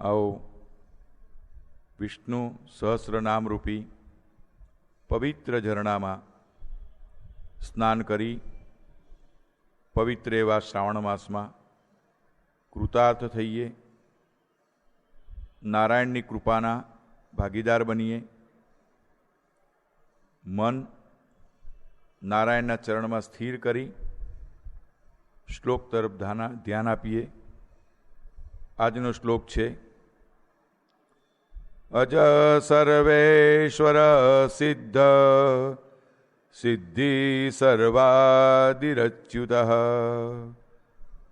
आओ विष्णु सहस्रनाम रूपी पवित्र झरणामां स्नान करी पवित्र एवा श्रावण मासमां कृतार्थ थईए, नारायणनी कृपाना भागीदार बनीए, मन नारायणना चरणमां स्थिर करी श्लोक तरफ ध्यान आपीए। आजनो श्लोक छे अज सर्वेश्वर सिद्ध सिद्धि सर्वादिरच्युतः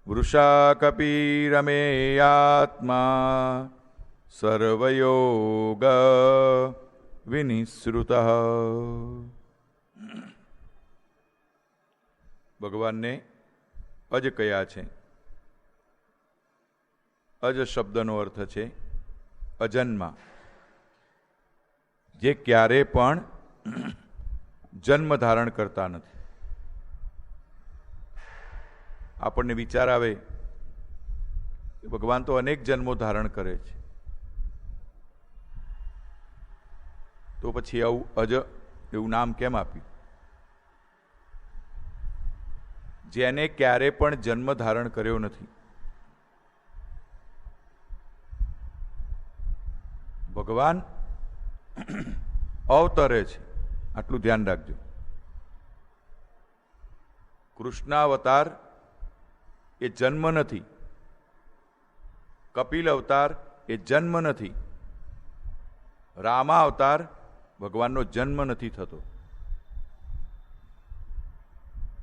वृषा कपीरमेयात्मा सर्वयोग विनिश्रुतः। भगवान ने अज कया छे। अज शब्दनो अर्थ छे अजन्मा, जे क्यारे पण जन्म धारण करता नथी। आपने विचार आवे भगवान तो अनेक जन्मों धारण करे छे, तो पछी आवुं अज एवुं नाम केम आप्युं? जेने क्यारे पण जन्म धारण कर्यो नथी। भगवान अवतरे छे, आटलू ध्यान राखजो। कृष्णावतार ए जन्म नथी, कपिल अवतार ए जन्म नथी, रामा अवतार भगवाननो जन्म नथी थतो।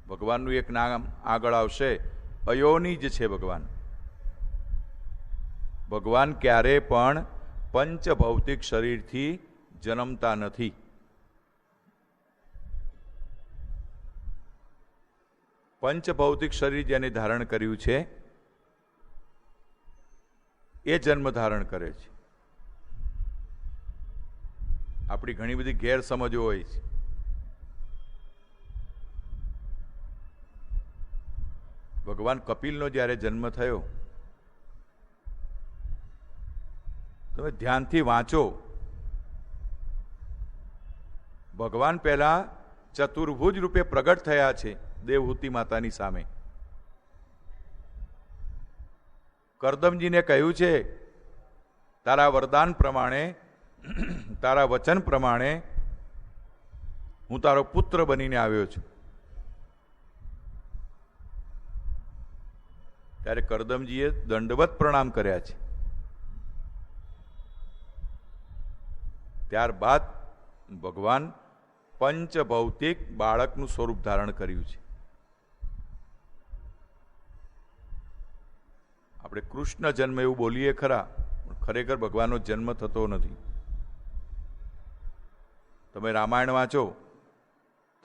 भगवानનું એક નામ આગળ આવશે, અયોનિજ છે ભગવાન। ભગવાન ક્યારે પણ પંચ ભૌતિક શરીરથી જન્મતા નથી। પંચ ભૌતિક શરીર જેને ધારણ કર્યું છે એ જન્મ ધારણ કરે છે। આપણી ઘણી બધી ગેરસમજો હોય છે। ભગવાન કપિલનો જ્યારે જન્મ થયો, તમે ધ્યાનથી વાંચો। ભગવાન પહેલા ચતુર્ભુજ રૂપે પ્રગટ થયા છે દેવહૂતિ માતાની સામે। કરદમજીને કહ્યું છે તારા વરદાન પ્રમાણે, તારા વચન પ્રમાણે હું તારો પુત્ર બનીને આવ્યો છું। ત્યારે કરદમજીએ દંડવત પ્રણામ કર્યા છે। ત્યારબાદ ભગવાન પંચ ભૌતિક બાળકનું સ્વરૂપ ધારણ કર્યું છે। આપણે કૃષ્ણ જન્મ એવું બોલીએ ખરા, પણ ખરેખર ભગવાનનો જન્મ થતો નથી। તમે રામાયણ વાંચો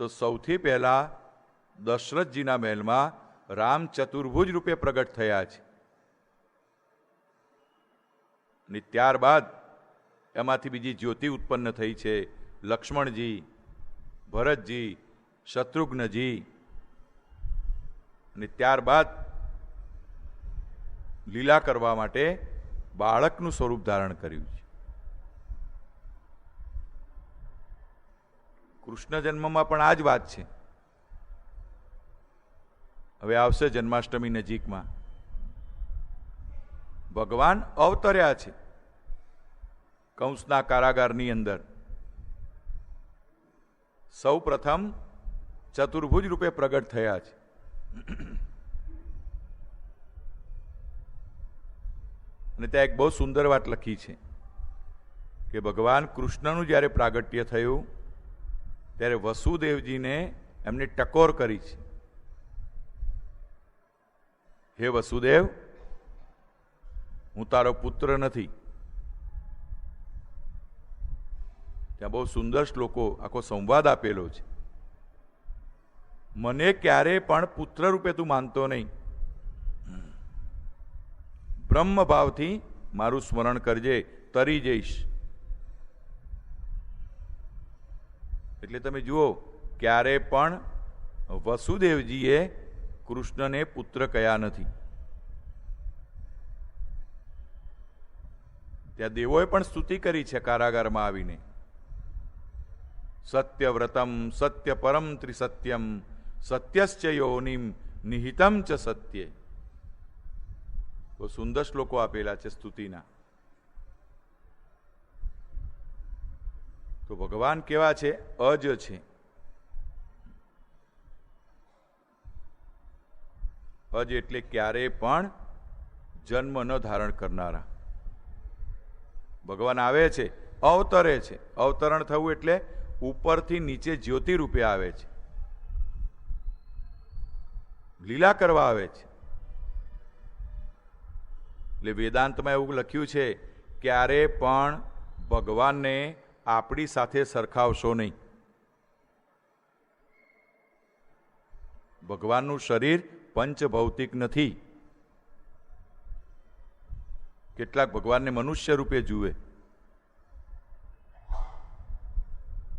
તો સૌથી પહેલા દશરથજીના મહેલમાં રામ ચતુર્ભુજ રૂપે પ્રગટ થયા છે, અને ત્યારબાદ એમાંથી બીજી જ્યોતિ ઉત્પન્ન થઈ છે, લક્ષ્મણજી, ભરતજી, શત્રુઘ્નજી, અને ત્યારબાદ લીલા કરવા માટે બાળકનું સ્વરૂપ ધારણ કર્યું છે। કૃષ્ણ જન્મમાં પણ આ જ વાત છે। હવે આવશે જન્માષ્ટમી નજીકમાં, ભગવાન અવતર્યા છે કંસના કારાગારની અંદર। સૌ પ્રથમ ચતુર્ભુજ રૂપે પ્રગટ થયા છે। અને ત્યાં એક બહુ સુંદર વાત લખી છે કે ભગવાન કૃષ્ણનું જ્યારે પ્રાગટ્ય થયું ત્યારે વસુદેવજીને એમને ટકોર કરી છે। હે વસુદેવ, હું તારો પુત્ર નથી। ત્યાં બહુ સુંદર શ્લોકો, આખો સંવાદ આપેલો છે। મને ક્યારે પણ પુત્ર રૂપે તું માનતો નહીં, બ્રહ્મ ભાવથી મારું સ્મરણ કરજે, તરી જઈશ। એટલે તમે જુઓ, ક્યારે પણ વસુદેવજીએ કૃષ્ણને પુત્ર કયા નથી। ત્યાં દેવોએ પણ સ્તુતિ કરી છે કારાગારમાં આવીને. સત્યવ્રતમ સત્ય પરમ ત્રિસત્યમ સત્યશ્ચ યોનિમ નિહિતમ ચ સત્ય. બહુ સુંદર શ્લોકો આપેલા છે સ્તુતિના. તો ભગવાન કેવા છે? અજ છે. અજ એટલે ક્યારે પણ જન્મ ન ધારણ કરનારા. ભગવાન આવે છે, અવતરે છે. અવતરણ થવું એટલે ઉપરથી નીચે જ્યોતિ રૂપે આવે છે, લીલા કરવા આવે છે. એટલે વેદાંતમાં એવું લખ્યું છે, ક્યારે પણ ભગવાનને આપણી સાથે સરખાવશો નહીં. ભગવાનનું શરીર પંચભૌતિક નથી. કેટલાક ભગવાનને મનુષ્ય રૂપે જુએ.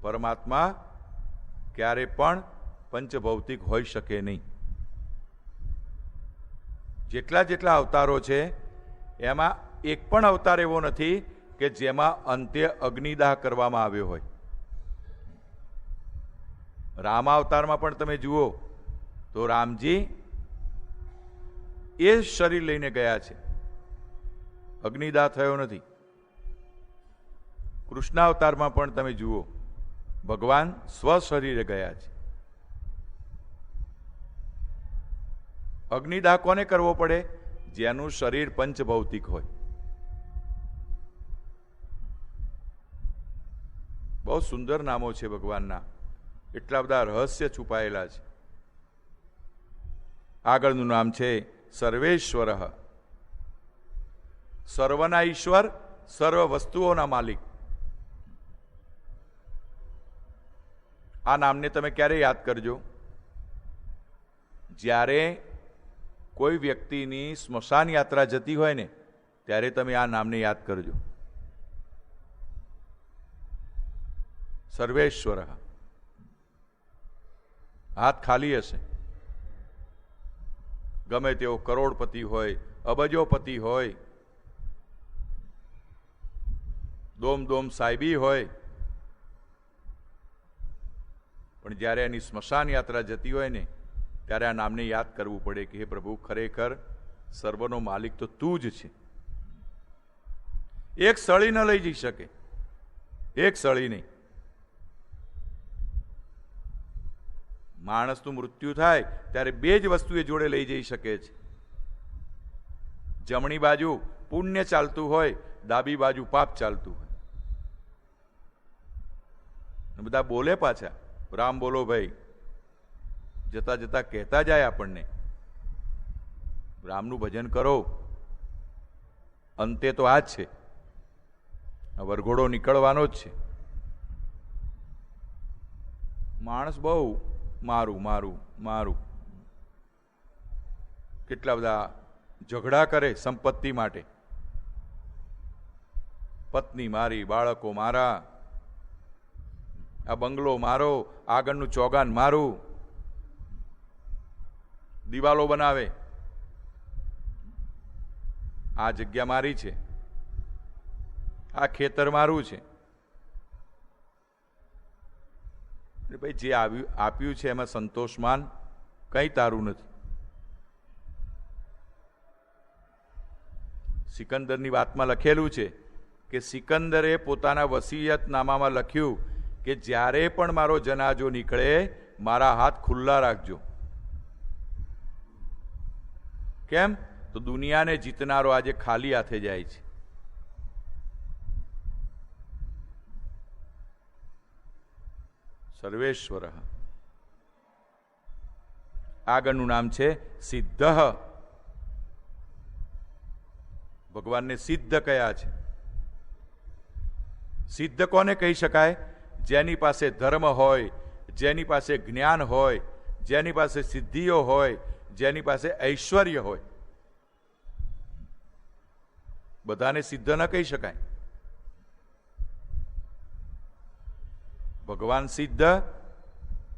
પરમાત્મા ક્યારે પણ પંચભૌતિક હોઈ શકે નહીં. જેટલા જેટલા અવતારો છે એમાં એક પણ અવતાર એવો નથી કે જેમાં અંતે અગ્નિદાહ કરવામાં આવ્યો હોય. રામાવતારમાં પણ તમે જુઓ તો રામજી એ શરીર લઈને ગયા છે, અગ્નિદાહ થયો નથી. કૃષ્ણાવતારમાં પણ તમે જુઓ ભગવાન સ્વશરીરે ગયા છે. અગ્નિદાહ કોને કરવો પડે? જેનું શરીર પંચભૌતિક હોય. બહુ સુંદર નામો છે ભગવાનના, એટલા બધા રહસ્ય છુપાયેલા છે. આગળનું નામ છે સર્વેશ્વર. સર્વના ઈશ્વર, સર્વ વસ્તુઓના માલિક. આ નામને તમે ક્યારે યાદ કરજો? જ્યારે કોઈ વ્યક્તિની સ્મશાન યાત્રા જતી હોય ને ત્યારે તમે આ નામને યાદ કરજો. સર્વેશ્વર. હાથ ખાલી હશે. ગમે તેવો કરોડપતિ હોય, અબજોપતિ હોય, દોમ દોમ સાહેબી હોય, પણ જ્યારે એની સ્મશાન યાત્રા જતી હોય ને ત્યારે આ નામને યાદ કરવું પડે કે હે પ્રભુ, ખરેખર સર્વનો માલિક તો તું જ છે. એક સળી ન લઈ જઈ શકે, એક સળી નહીં. માણસનું મૃત્યુ થાય ત્યારે બે જ વસ્તુ એ જોડે લઈ જઈ શકે છે. જમણી બાજુ પુણ્ય ચાલતું હોય, ડાબી બાજુ પાપ ચાલતું હોય. બધા બોલે પાછા, રામ બોલો ભાઈ, જતા જતા કહેતા જાય આપણને રામનું ભજન કરો. અંતે તો આ જ છે, આ વરઘોડો નીકળવાનો જ છે. માણસ બહુ મારું મારું મારું, કેટલા બધા ઝઘડા કરે સંપત્તિ માટે. પત્ની મારી, બાળકો મારા, આ બંગલો મારો, આગળનું ચોગાન મારું. દિવાલો બનાવે, આ જગ્યા મારી છે, આ ખેતર મારું છે. ભાઈ, જે આપ્યું છે એમાં સંતોષમાન કંઈ તારું નથી. સિકંદરની વાતમાં લખેલું છે કે સિકંદરે પોતાના વસિયતનામામાં લખ્યું કે જ્યારે પણ મારો જનાજો નીકળે મારા હાથ ખુલ્લા રાખજો. કેમ? તો દુનિયાને જીતનારો આજે ખાલી હાથે જાય છે. સર્વેશ્વર. આગળનું નામ છે સિદ્ધ. ભગવાનને સિદ્ધ કયા છે? સિદ્ધ કોને કહી શકાય? જેની પાસે ધર્મ હોય, જેની પાસે જ્ઞાન હોય, જેની પાસે સિદ્ધિઓ હોય, જેની પાસે ઐશ્વર્ય હોય. બધાને સિદ્ધ ન કહી શકાય. ભગવાન સિદ્ધ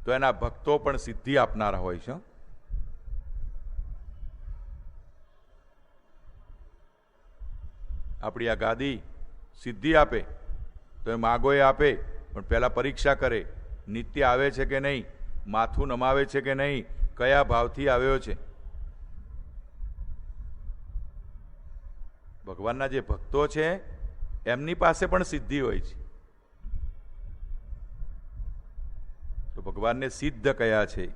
તો એના ભક્તો પણ સિદ્ધિ આપનારા હોય છે. આપણી આ ગાદી સિદ્ધિ આપે તો એ માગો એ આપે, પણ પહેલાં પરીક્ષા કરે, નિત્ય આવે છે કે નહીં, માથું નમાવે છે કે નહીં, કયા ભાવથી આવ્યો છે. ભગવાનના જે ભક્તો છે એમની પાસે પણ સિદ્ધિ હોય છે. તો ભગવાનને સિદ્ધ કયા છે.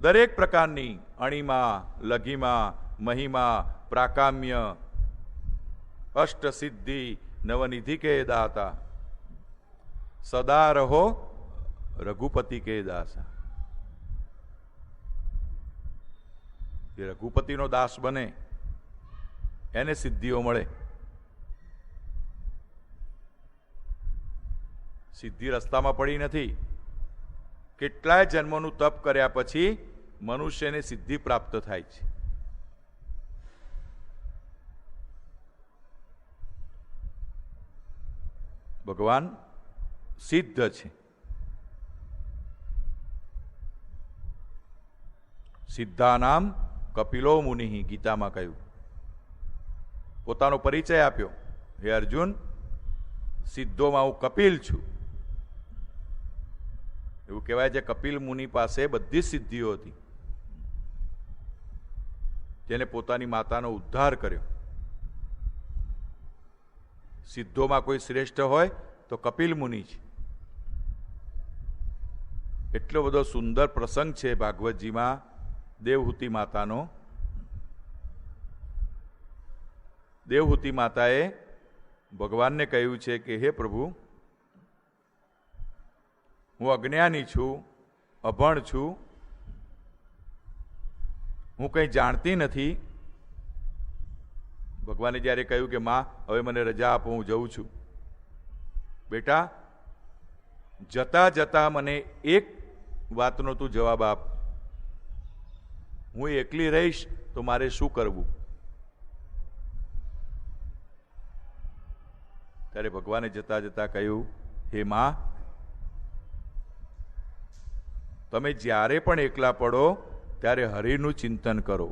દરેક પ્રકારની અણીમા, લઘીમા, મહિમા, પ્રાકામ્ય, અષ્ટ સિદ્ધિ, નવનિધિ કે દાતા, સદા રહો રઘુપતિ કે દાસા. જે રઘુપતિનો દાસ બને એને સિદ્ધિઓ મળે. સિદ્ધિ રસ્તામાં પડી નથી. કેટલાય જન્મોનું તપ કર્યા પછી મનુષ્યને સિદ્ધિ પ્રાપ્ત થાય છે. ભગવાન સિદ્ધ છે. સિદ્ધાનામ કપિલો મુનિ, ગીતામાં કહ્યું. પોતાનો પરિચય આપ્યો, હે અર્જુન, સિદ્ધોમાં હું કપિલ છું. એવું કહેવાય છે કપિલ મુનિ પાસે બધી સિદ્ધિઓ હતી, જેને પોતાની માતાનો ઉદ્ધાર કર્યો. સિદ્ધોમાં કોઈ શ્રેષ્ઠ હોય તો કપિલ મુનિ છે. એટલો બધો સુંદર પ્રસંગ છે ભાગવતજીમાં દેવહૂતિ માતાનો. દેવહૂતિ માતાએ ભગવાનને કહ્યું છે કે હે પ્રભુ, હું અજ્ઞાની છું, અભણ છું, હું કંઈ જાણતી નથી. ભગવાને જ્યારે કહ્યું કે માં હવે મને રજા આપો, હું જઉં છું. બેટા, જતા જતા મને એક વાતનો તું જવાબ આપ. હું એકલી રહીશ તો મારે શું કરવું? ત્યારે ભગવાને જતા જતા કહ્યું, હે માં, તમે જ્યારે પણ એકલા પડો ત્યારે હરિનું ચિંતન કરો.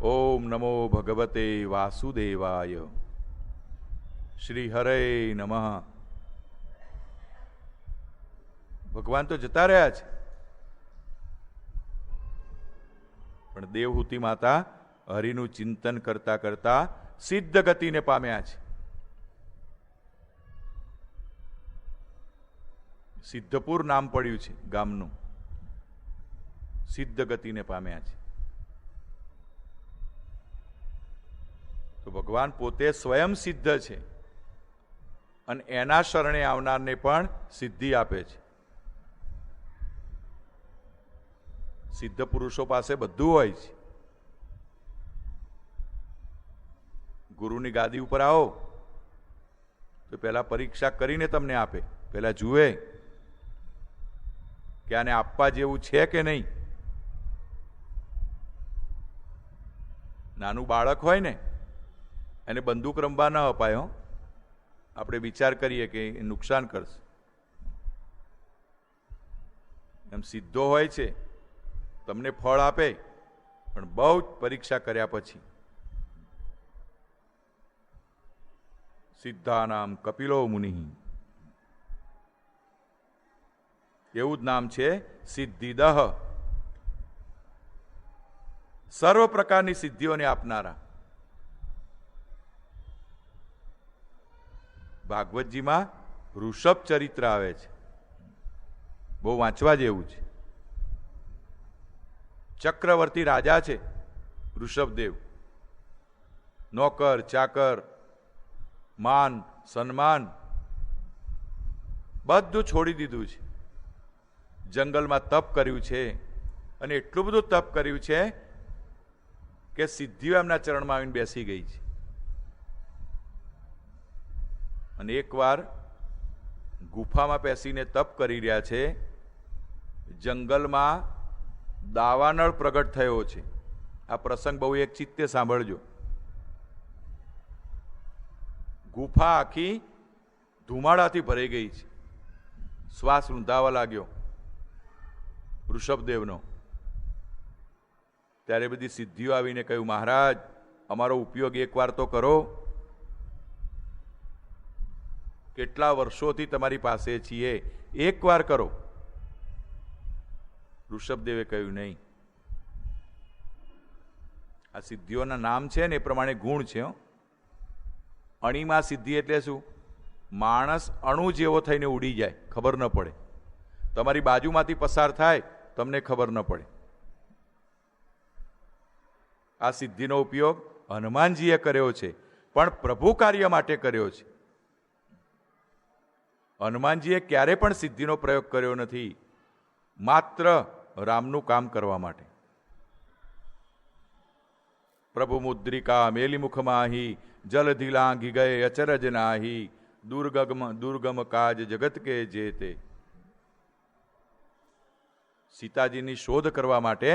ઓમ નમો ભગવતે વાસુદેવાય, શ્રી હરે નમઃ. ભગવાન તો જતા રહ્યા છે, પણ દેવહૂતિ માતા હરિનું ચિંતન કરતા કરતા સિદ્ધ ગતિને પામ્યા છે. સિદ્ધપુર નામ પડ્યું છે ગામનું. સિદ્ધ ગતિને પામ્યા છે. તો ભગવાન પોતે સ્વયં સિદ્ધ છે અને એના શરણે આવનારને પણ સિદ્ધિ આપે છે. સિદ્ધ પુરુષો પાસે બધું હોય છે. ગુરુની ગાદી ઉપર આવો તો પહેલા પરીક્ષા કરીને તમને આપે. પહેલા જુએ કે આને આપવા જેવું છે કે નહીં. નાનું બાળક હોય ને એને બંદૂક રમવા ન અપાય. આપણે વિચાર કરીએ કે એ નુકસાન કરશે. એમ સિદ્ધો હોય છે, તમને ફળ આપે, પણ બહુ જ પરીક્ષા કર્યા પછી. સિદ્ધાનામ કપિલો મુનિ, એવું જ નામ છે સિદ્ધિદહ. સર્વ પ્રકારની સિદ્ધિઓને આપનારા. ભાગવતજીમાં ઋષભ ચરિત્ર આવે છે, બહુ વાંચવા જેવું છે. ચક્રવર્તી રાજા છે ઋષભદેવ. નોકર ચાકર, માન સન્માન બધું છોડી દીધું છે. જંગલમાં તપ કર્યું છે, અને એટલું બધું તપ કર્યું છે કે સિદ્ધિઓ એમના ચરણમાં આવીને બેસી ગઈ છે. અને એકવાર ગુફામાં બેસીને તપ કરી રહ્યા છે. જંગલમાં દાવાનળ પ્રગટ થયો છે. આ પ્રસંગ બહુ એક ચિત્તે સાંભળજો. ગુફા આખી ધુમાડાથી ભરાઈ ગઈ છે. શ્વાસ રૂંધાવા લાગ્યો ઋષભદેવનો. ત્યારે બધી સિદ્ધિઓ આવીને કહ્યું, મહારાજ, અમારો ઉપયોગ એકવાર તો કરો. કેટલા વર્ષોથી તમારી પાસે છીએ, એકવાર કરો. ઋષભદેવે કહ્યું નહીં. આ સિદ્ધિઓના નામ છે ને એ પ્રમાણે ગુણ છે. અણીમાં સિદ્ધિ એટલે શું? માણસ અણુ જેવો થઈને ઉડી જાય, ખબર ન પડે. તમારી બાજુમાંથી પસાર થાય, તમને ખબર ન પડે. આ સિદ્ધિનો ઉપયોગ હનુમાનજીએ કર્યો છે, પણ પ્રભુ કાર્ય માટે કર્યો છે. હનુમાનજીએ ક્યારે પણ સિદ્ધિનો પ્રયોગ કર્યો નથી, માત્ર રામનું કામ કરવા માટે. પ્રભુ મુદ્રિકા મેલી મુખમાહી, જલધિ લાંઘી ગયે અચરજ નાહી, દુર્ગમ કાજ જગત કે જેતે. સીતાજીની શોધ કરવા માટે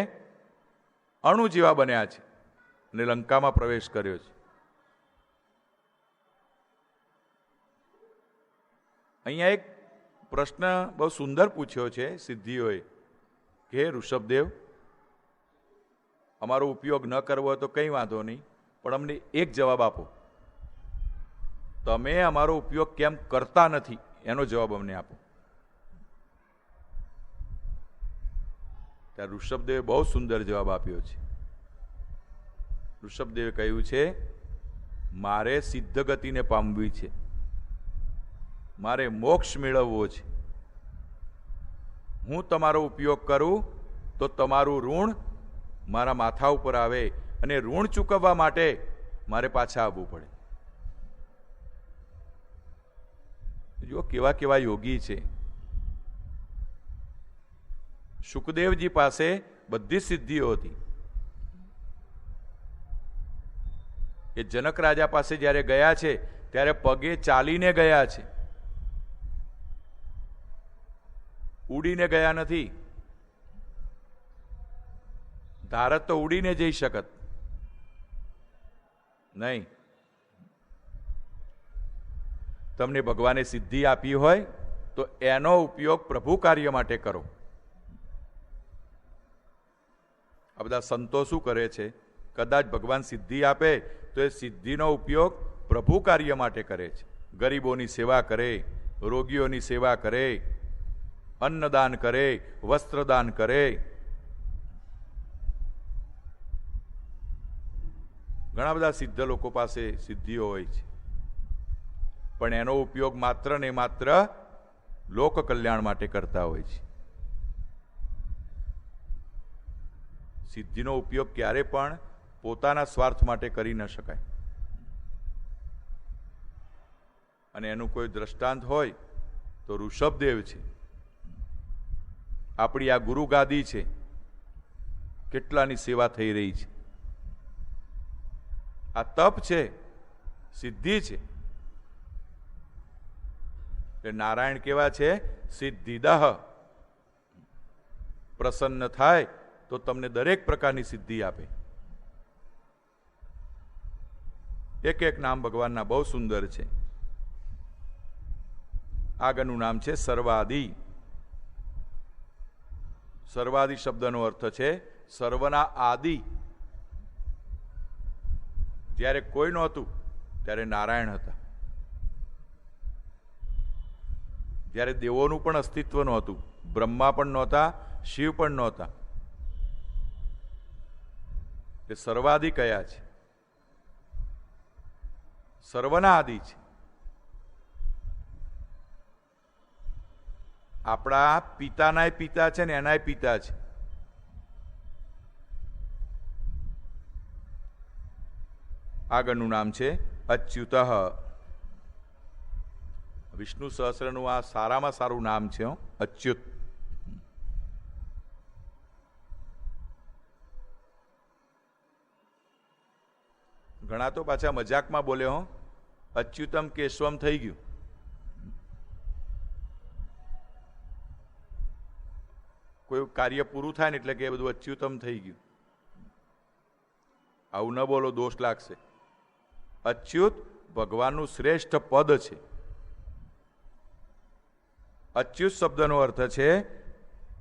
અણુ જેવા બન્યા છે અને લંકામાં પ્રવેશ કર્યો છે. અહીંયા એક પ્રશ્ન બહુ સુંદર પૂછ્યો છે સિદ્ધિઓએ કે ઋષભદેવ, અમારો ઉપયોગ ન કરવો હોય તો કંઈ વાંધો નહીં, પણ અમને એક જવાબ આપો, તમે અમારો ઉપયોગ કેમ કરતા નથી એનો જવાબ અમને આપો. ત્યાં ઋષભદેવે બહુ સુંદર જવાબ આપ્યો છે. ઋષભદેવે કહ્યું છે, મારે સિદ્ધ ગતિને પામવી છે, મારે મોક્ષ મેળવવો છે. હું તમારો ઉપયોગ કરું તો તમારું ઋણ મારા માથા ઉપર આવે અને ઋણ ચૂકવવા માટે મારે પાછા આવવું પડે. જો કેવા કેવા યોગી છે. શુકદેવજી પાસે બધી સિદ્ધિઓ હતી. એ જનક રાજા પાસે જ્યારે ગયા છે ત્યારે પગે ચાલીને ગયા છે, ઉડીને ગયા નથી. ધારત તો ઉડીને જઈ શકત નહીં. તમને ભગવાને સિદ્ધિ આપી હોય તો એનો ઉપયોગ પ્રભુ કાર્ય માટે કરો. આ બધા સંતો શું કરે છે? કદાચ ભગવાન સિદ્ધિ આપે તો એ સિદ્ધિનો ઉપયોગ પ્રભુ કાર્ય માટે કરે છે. ગરીબોની સેવા કરે, રોગીઓની સેવા કરે, અન્નદાન કરે, વસ્ત્રદાન કરે. ઘણા બધા સિદ્ધ લોકો પાસે સિદ્ધિઓ હોય છે, પણ એનો ઉપયોગ માત્ર ને માત્ર લોક કલ્યાણ માટે કરતા હોય છે. સિદ્ધિનો ઉપયોગ ક્યારે પણ પોતાના સ્વાર્થ માટે કરી ન શકાય. અને એનું કોઈ દ્રષ્ટાંત હોય તો ઋષભદેવ છે. આપણી આ ગુરુ ગાદી છે, કેટલાની સેવા થઈ રહી છે. આ તપ છે, સિદ્ધિ છે. નારાયણ કેવા છે? સિદ્ધિદહ. પ્રસન્ન થાય તો તમને દરેક પ્રકારની સિદ્ધિ આપે. એક એક નામ ભગવાનના બહુ સુંદર છે. આગળનું નામ છે સર્વાદિ. સર્વાદિ શબ્દનો અર્થ છે સર્વના આદિ. જ્યારે કોઈ નહોતું ત્યારે નારાયણ હતા. જ્યારે દેવોનું પણ અસ્તિત્વ નહોતું, બ્રહ્મા પણ નહોતા, શિવ પણ નહોતા. તે સર્વાદિ કયા છે? સર્વના આદિ છે. આપણા પિતાનાય પિતા છે ને એનાય પિતા છે. આગળનું નામ છે અચ્યુત. વિષ્ણુ સહસ્રનું આ સારામાં સારું નામ છે, અચ્યુત. ઘણા તો પાછા મજાકમાં બોલે હો, અચ્યુતમ કેશવમ થઈ ગયું. કોઈ કાર્ય પૂરું થાય ને એટલે કે બધું અચ્યુતમ થઈ ગયું. આવું ન બોલો, દોષ લાગશે. અચ્યુત ભગવાનનું શ્રેષ્ઠ પદ છે. અચ્યુત શબ્દનો અર્થ છે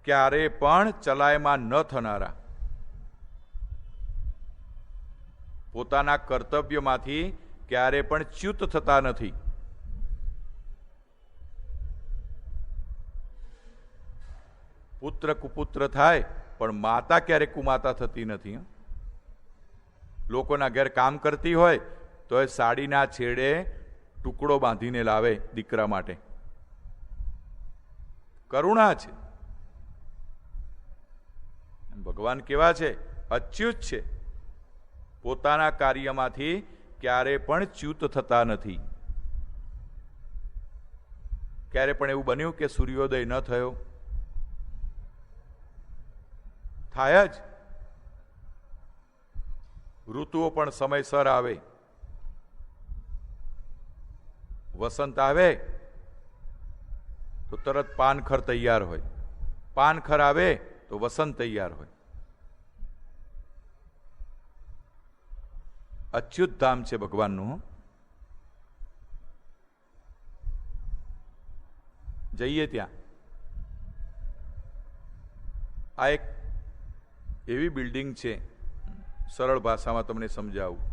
ક્યારે પણ ચલાયમાન ન થનારા, પોતાના કર્તવ્યમાંથી ક્યારે પણ ચ્યુત થતા નથી. પુત્ર કુપુત્ર થાય, પણ માતા ક્યારે કુમાતા થતી નથી. લોકોના ઘેર કામ કરતી હોય તો એ સાડીના છેડે ટુકડો બાંધીને લાવે દીકરા માટે. કરુણા છે. ભગવાન કેવા છે? અચ્યુત છે. પોતાના કાર્યમાંથી ક્યારે પણ ચ્યુત થતા નથી. ક્યારે પણ એવું બન્યું કે સૂર્યોદય ન થયો? થાય જ. ઋતુઓ પણ સમયસર આવે. વસંત આવે તો તરત પાનખર તૈયાર હોય, પાનખર આવે તો વસંત તૈયાર હોય. અચ્યુત ધામ છે ભગવાનનું. જઈએ ત્યાં. આ એક એવી બિલ્ડિંગ છે, સરળ ભાષામાં તમને સમજાવું.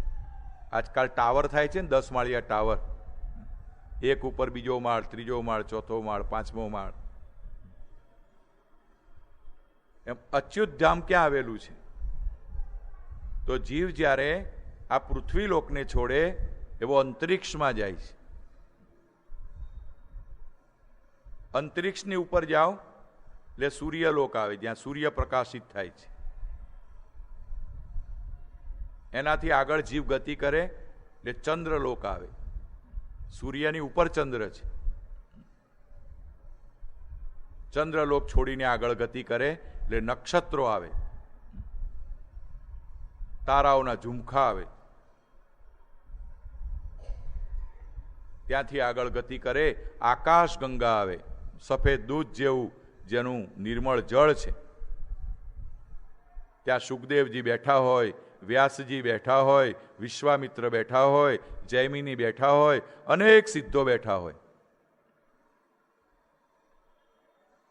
આજકાલ ટાવર થાય છે ને, 10 માળિયા ટાવર. એક ઉપર બીજો માળ, ત્રીજો માળ, ચોથો માળ, પાંચમો માળ. એમ અચ્યુત ધામ ક્યાં આવેલું છે? તો જીવ જ્યારે આ પૃથ્વી લોકને છોડે એવો અંતરિક્ષમાં જાય છે. અંતરિક્ષની ઉપર જાઓ એટલે સૂર્યલોક આવે, જ્યાં સૂર્ય પ્રકાશિત થાય છે. એનાથી આગળ જીવ ગતિ કરે એટલે ચંદ્રલોક આવે. સૂર્યની ઉપર ચંદ્ર છે. ચંદ્રલોક છોડીને આગળ ગતિ કરે એટલે નક્ષત્રો આવે, તારાઓના ઝુમખા આવે. ત્યાંથી આગળ ગતિ કરે આકાશ ગંગા આવે, સફેદ દૂધ જેવું જેનું નિર્મળ જળ છે. ત્યાં સુખદેવજી બેઠા હોય, વ્યાસજી બેઠા હોય, વિશ્વામિત્ર બેઠા હોય, જૈમિની બેઠા હોય, અનેક સિદ્ધો બેઠા હોય.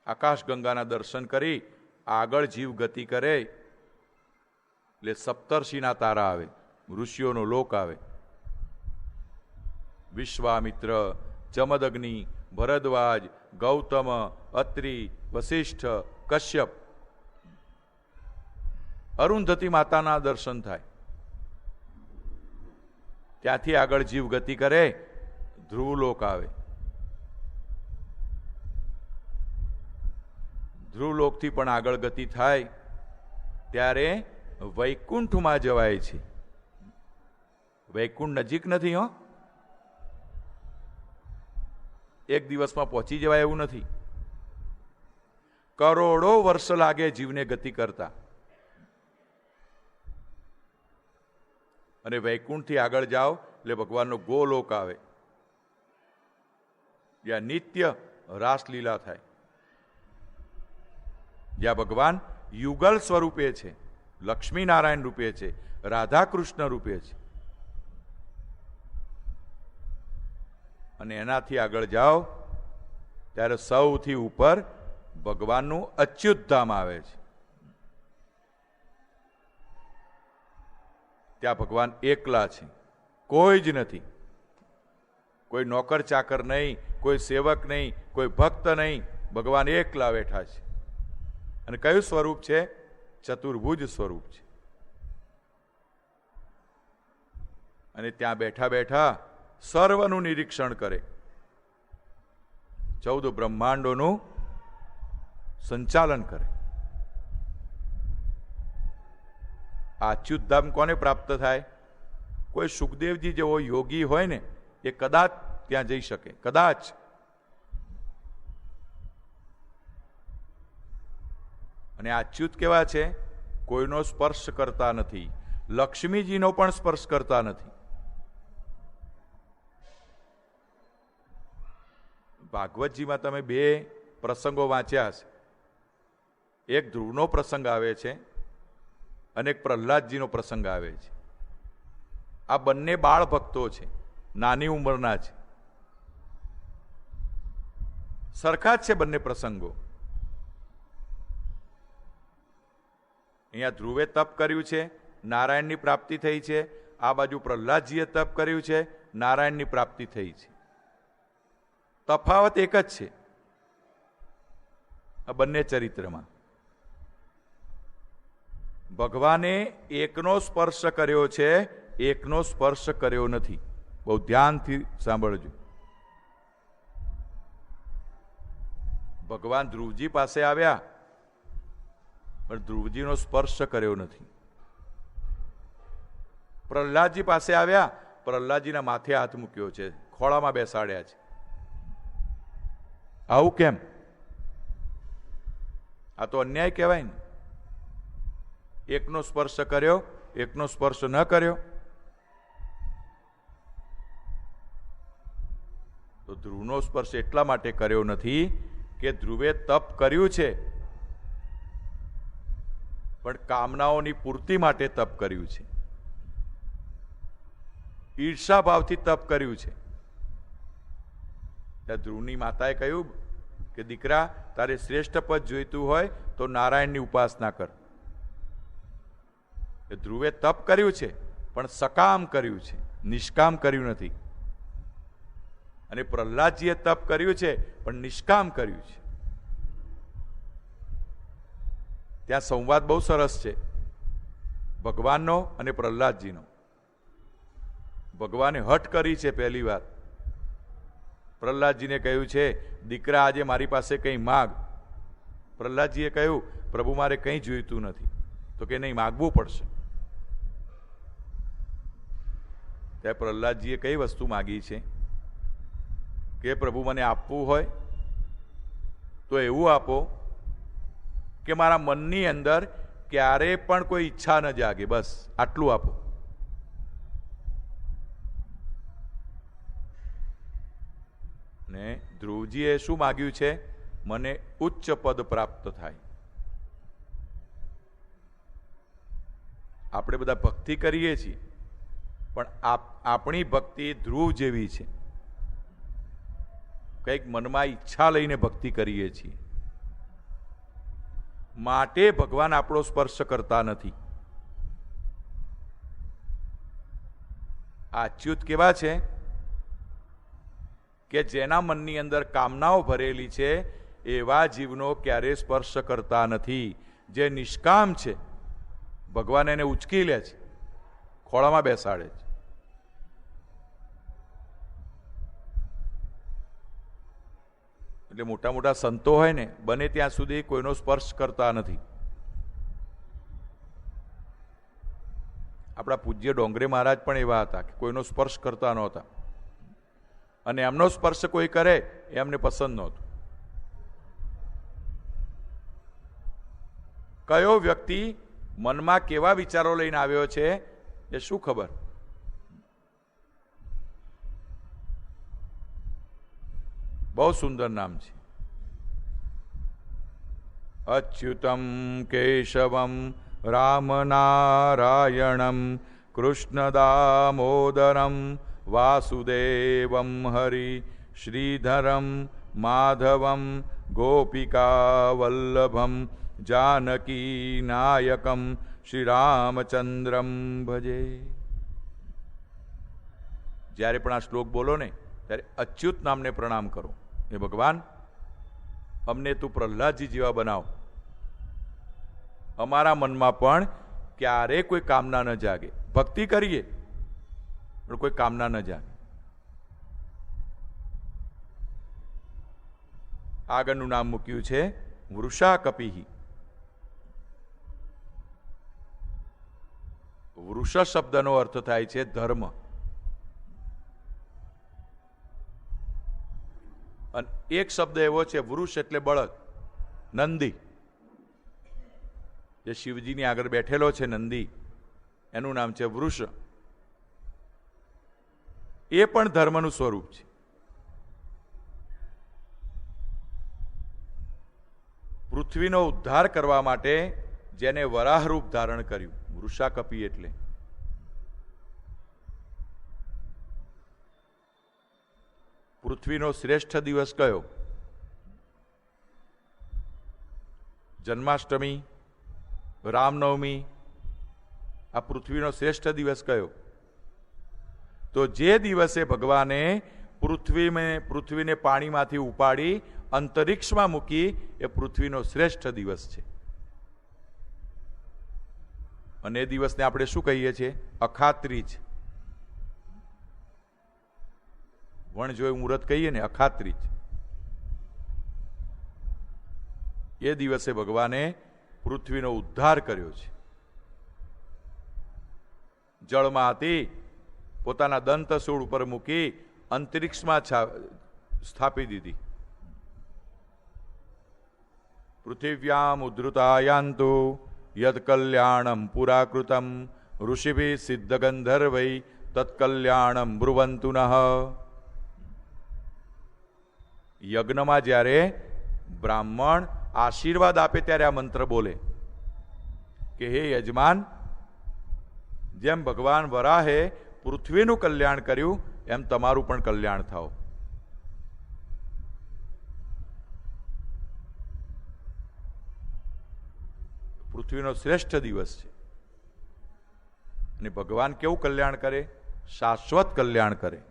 આકાશ ગંગાના દર્શન કરી આગળ જીવ ગતિ કરે એટલે સપ્તર્ષિના તારા આવે, ઋષિઓનો લોક આવે. વિશ્વામિત્ર, જમદગ્નિ, ભરદ્વાજ, ગૌતમ, અત્રિ, વશિષ્ઠ, કશ્યપ, અરુંધતી માતાના દર્શન થાય. ત્યાંથી આગળ જીવ ગતિ કરે ધ્રુવલોક આવે. ધ્રુવલોકથી પણ આગળ ગતિ થાય ત્યારે વૈકુંઠમાં જવાય છે. વૈકુંઠ નજીક નથી હો, એક દિવસમાં પહોંચી જવાય એવું નથી. કરોડો વર્ષ લાગે જીવને ગતિ કરતા. અને વૈકુંઠથી આગળ જાઓ એટલે ભગવાનનો ગોલોક આવે, જ્યાં નિત્ય રાસલીલા થાય, જ્યાં ભગવાન યુગલ સ્વરૂપે છે, લક્ષ્મીનારાયણ રૂપે છે, રાધા કૃષ્ણ રૂપે છે. અને એનાથી આગળ જાઓ ત્યારે સૌથી ઉપર ભગવાનનું અચ્યુત ધામ આવે છે. ત્યાં ભગવાન એકલા છે, કોઈ જ નથી. કોઈ નોકર ચાકર નહીં, કોઈ સેવક નહીં, કોઈ ભક્ત નહીં. ભગવાન એકલા બેઠા છે. અને કયું સ્વરૂપ છે? ચતુર્ભુજ સ્વરૂપ છે. અને ત્યાં બેઠા બેઠા સર્વનું નિરીક્ષણ કરે, 14 બ્રહ્માંડોનું સંચાલન કરે. આ અચ્યુતધામ કોને પ્રાપ્ત થાય? કોઈ સુખદેવજી જેવો યોગી હોય ને એ કદાચ ત્યાં જઈ શકે, કદાચ. અને આ અચ્યુત કેવા છે? કોઈનો સ્પર્શ કરતા નથી, લક્ષ્મીજીનો પણ સ્પર્શ કરતા નથી. ભાગવતજીમાં તમે 2 પ્રસંગો વાંચ્યા છે. એક ધ્રુવનો પ્રસંગ આવે છે અને એક પ્રહલાદજીનો પ્રસંગ આવે છે. આ બંને બાળ ભક્તો છે, નાની ઉંમરના છે. સરખા જ છે બંને પ્રસંગો. અહીંયા ધ્રુવે તપ કર્યું છે, નારાયણની પ્રાપ્તિ થઈ છે. આ બાજુ પ્રહલાદજીએ તપ કર્યું છે, નારાયણની પ્રાપ્તિ થઈ છે. તફાવત એક જ છે. આ બંને ચરિત્રમાં ભગવાને એકનો સ્પર્શ કર્યો છે, એકનો સ્પર્શ કર્યો નથી. બહુ ધ્યાનથી સાંભળજો. ભગવાન ધ્રુવજી પાસે આવ્યા પણ ધ્રુવજીનો સ્પર્શ કર્યો નથી. પ્રહલાદજી પાસે આવ્યા, પ્રહલાદજીના માથે હાથ મૂક્યો છે, ખોળામાં બેસાડ્યા છે. આવું કેમ? આ તો અન્યાય કહેવાય ને. એકનો સ્પર્શ કર્યો, એકનો સ્પર્શ ન કર્યો. તો ધ્રુવનો સ્પર્શ એટલા માટે કર્યો નથી કે ધ્રુવે તપ કર્યું છે પણ કામનાઓની પૂર્તિ માટે તપ કર્યું છે, ઈર્ષા ભાવથી તપ કર્યું છે. ત્યાં ધ્રુવની માતાએ કહ્યું કે દીકરા, તારે શ્રેષ્ઠ પદ જોઈતું હોય તો નારાયણની ઉપાસના કર. ધ્રુવે તપ કર્યું છે પણ સકામ કર્યું છે, નિષ્કામ કર્યું નથી. અને પ્રહલાદજીએ તપ કર્યું છે પણ નિષ્કામ કર્યું છે. ત્યાં સંવાદ બહુ સરસ છે ભગવાનનો અને પ્રહલાદજીનો. ભગવાને હઠ કરી છે પહેલી વાર. પ્રહલાદજીને કહ્યું છે, દીકરા આજે મારી પાસે કંઈ માગ. પ્રહલાદજીએ કહ્યું, પ્રભુ મારે કંઈ જોઈતું નથી. તો કે નહીં, માગવું પડશે. ત્યારે પ્રહલાદજીએ કઈ વસ્તુ માગી છે કે પ્રભુ મને આપવું હોય તો એવું આપો કે મારા મનની અંદર ક્યારે પણ કોઈ ઈચ્છા ન જાગે, બસ આટલું આપો. ને ધ્રુવજીએ શું માગ્યું છે? મને ઉચ્ચ પદ પ્રાપ્ત થાય. આપણે બધા ભક્તિ કરીએ છીએ પણ આપણી ભક્તિ ધ્રુવ જેવી છે. કંઈક મનમાં ઈચ્છા લઈને ભક્તિ કરીએ છીએ, માટે ભગવાન આપણો સ્પર્શ કરતા નથી. આ અચ્યુત કેવા છે કે જેના મનની અંદર કામનાઓ ભરેલી છે એવા જીવનો ક્યારે સ્પર્શ કરતા નથી. જે નિષ્કામ છે ભગવાન એને ઉચકી લે છે, ખોળામાં બેસાડે છે. એટલે મોટા મોટા સંતો હોય ને, બને ત્યાં સુધી કોઈનો સ્પર્શ કરતા નથી. આપણા પૂજ્ય ડોંગરે મહારાજ પણ એવા હતા કે કોઈનો સ્પર્શ કરતા નહોતા, અને એમનો સ્પર્શ કોઈ કરે એ એમને પસંદ નહોતું. કયો વ્યક્તિ મનમાં કેવા વિચારો લઈને આવ્યો છે એ શું ખબર? બહુ સુંદર નામ છે. અચ્યુતમ કેશવમ રામનારાયણમ કૃષ્ણદામોદરમ વાસુદેવમ હરિ શ્રીધરમ માધવમ ગોપિકાવલ્લભમ જાનકી નાયકમ શ્રી રામચંદ્રમ ભજે. જ્યારે પણ આ શ્લોક બોલો ને ત્યારે અચ્યુત નામને પ્રણામ કરો. એ ભગવાન, અમને તું પ્રહલાદજી જેવા બનાવ. અમારા મનમાં પણ ક્યારે કોઈ કામના ન જાગે. ભક્તિ કરીએ પણ કોઈ કામના ન જાગે. આગળનું નામ મૂક્યું છે વૃષાકપિહી. વૃષ શબ્દનો અર્થ થાય છે ધર્મ. અને એક શબ્દ એવો છે વૃષ એટલે બળદ, નંદી. જે શિવજીની આગળ બેઠેલો છે નંદી, એનું નામ છે વૃષ. એ પણ ધર્મનું સ્વરૂપ છે. પૃથ્વીનો ઉદ્ધાર કરવા માટે જેને વરાહ રૂપ ધારણ કર્યું, વૃષાકપી એટલે. પૃથ્વીનો શ્રેષ્ઠ દિવસ કયો? જન્માષ્ટમી, રામનવમી. આ પૃથ્વીનો શ્રેષ્ઠ દિવસ કયો? તો જે દિવસે ભગવાને પૃથ્વીને પાણીમાંથી ઉપાડી અંતરિક્ષમાં મૂકી એ પૃથ્વીનો શ્રેષ્ઠ દિવસ છે. અને એ દિવસને આપણે શું કહીએ છીએ? અખાત્રીજ. વણ જોયું મુહૂર્ત કહીએ ને, અખાત્રીજ. એ દિવસે ભગવાને પૃથ્વીનો ઉદ્ધાર કર્યો છે. જળમાં હતી, પોતાના દંતસૂળ ઉપર મૂકી અંતરિક્ષમાં સ્થાપી દીધી. પૃથિવ્યામ ઉદ્ધૃતાયાંતુ યદ કલ્યાણમ પુરાકૃતમ ઋષિભિ સિદ્ધ ગંધર્વૈ તત્કલ્યાણમ બ્રુવંતુ નઃ. યજ્ઞમાં જ્યારે બ્રાહ્મણ આશીર્વાદ આપે ત્યારે આ મંત્ર બોલે કે હે યજમાન, જેમ ભગવાન વરાહે પૃથ્વીનું કલ્યાણ કર્યું એમ તમારું પણ કલ્યાણ થાઓ. પૃથ્વીનો શ્રેષ્ઠ દિવસ છે. અને ભગવાન કેવું કલ્યાણ કરે? શાશ્વત કલ્યાણ કરે.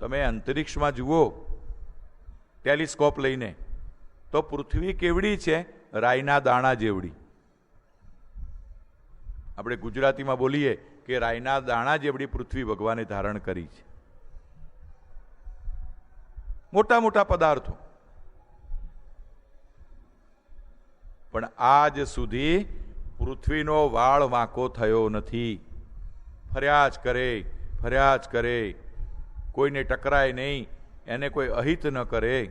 તમે અંતરિક્ષમાં જુઓ ટેલિસ્કોપ લઈને તો પૃથ્વી કેવડી છે? રાઈના દાણા જેવડી. આપણે ગુજરાતીમાં બોલીએ કે રાઈના દાણા જેવડી પૃથ્વી ભગવાને ધારણ કરી છે. મોટા મોટા પદાર્થો. પણ આજ સુધી પૃથ્વીનો વાળ વાંકો થયો નથી. ફર્યા જ કરે, ફર્યા જ કરે. કોઈને ટકરાય નહીં, એને કોઈ અહિત ન કરે.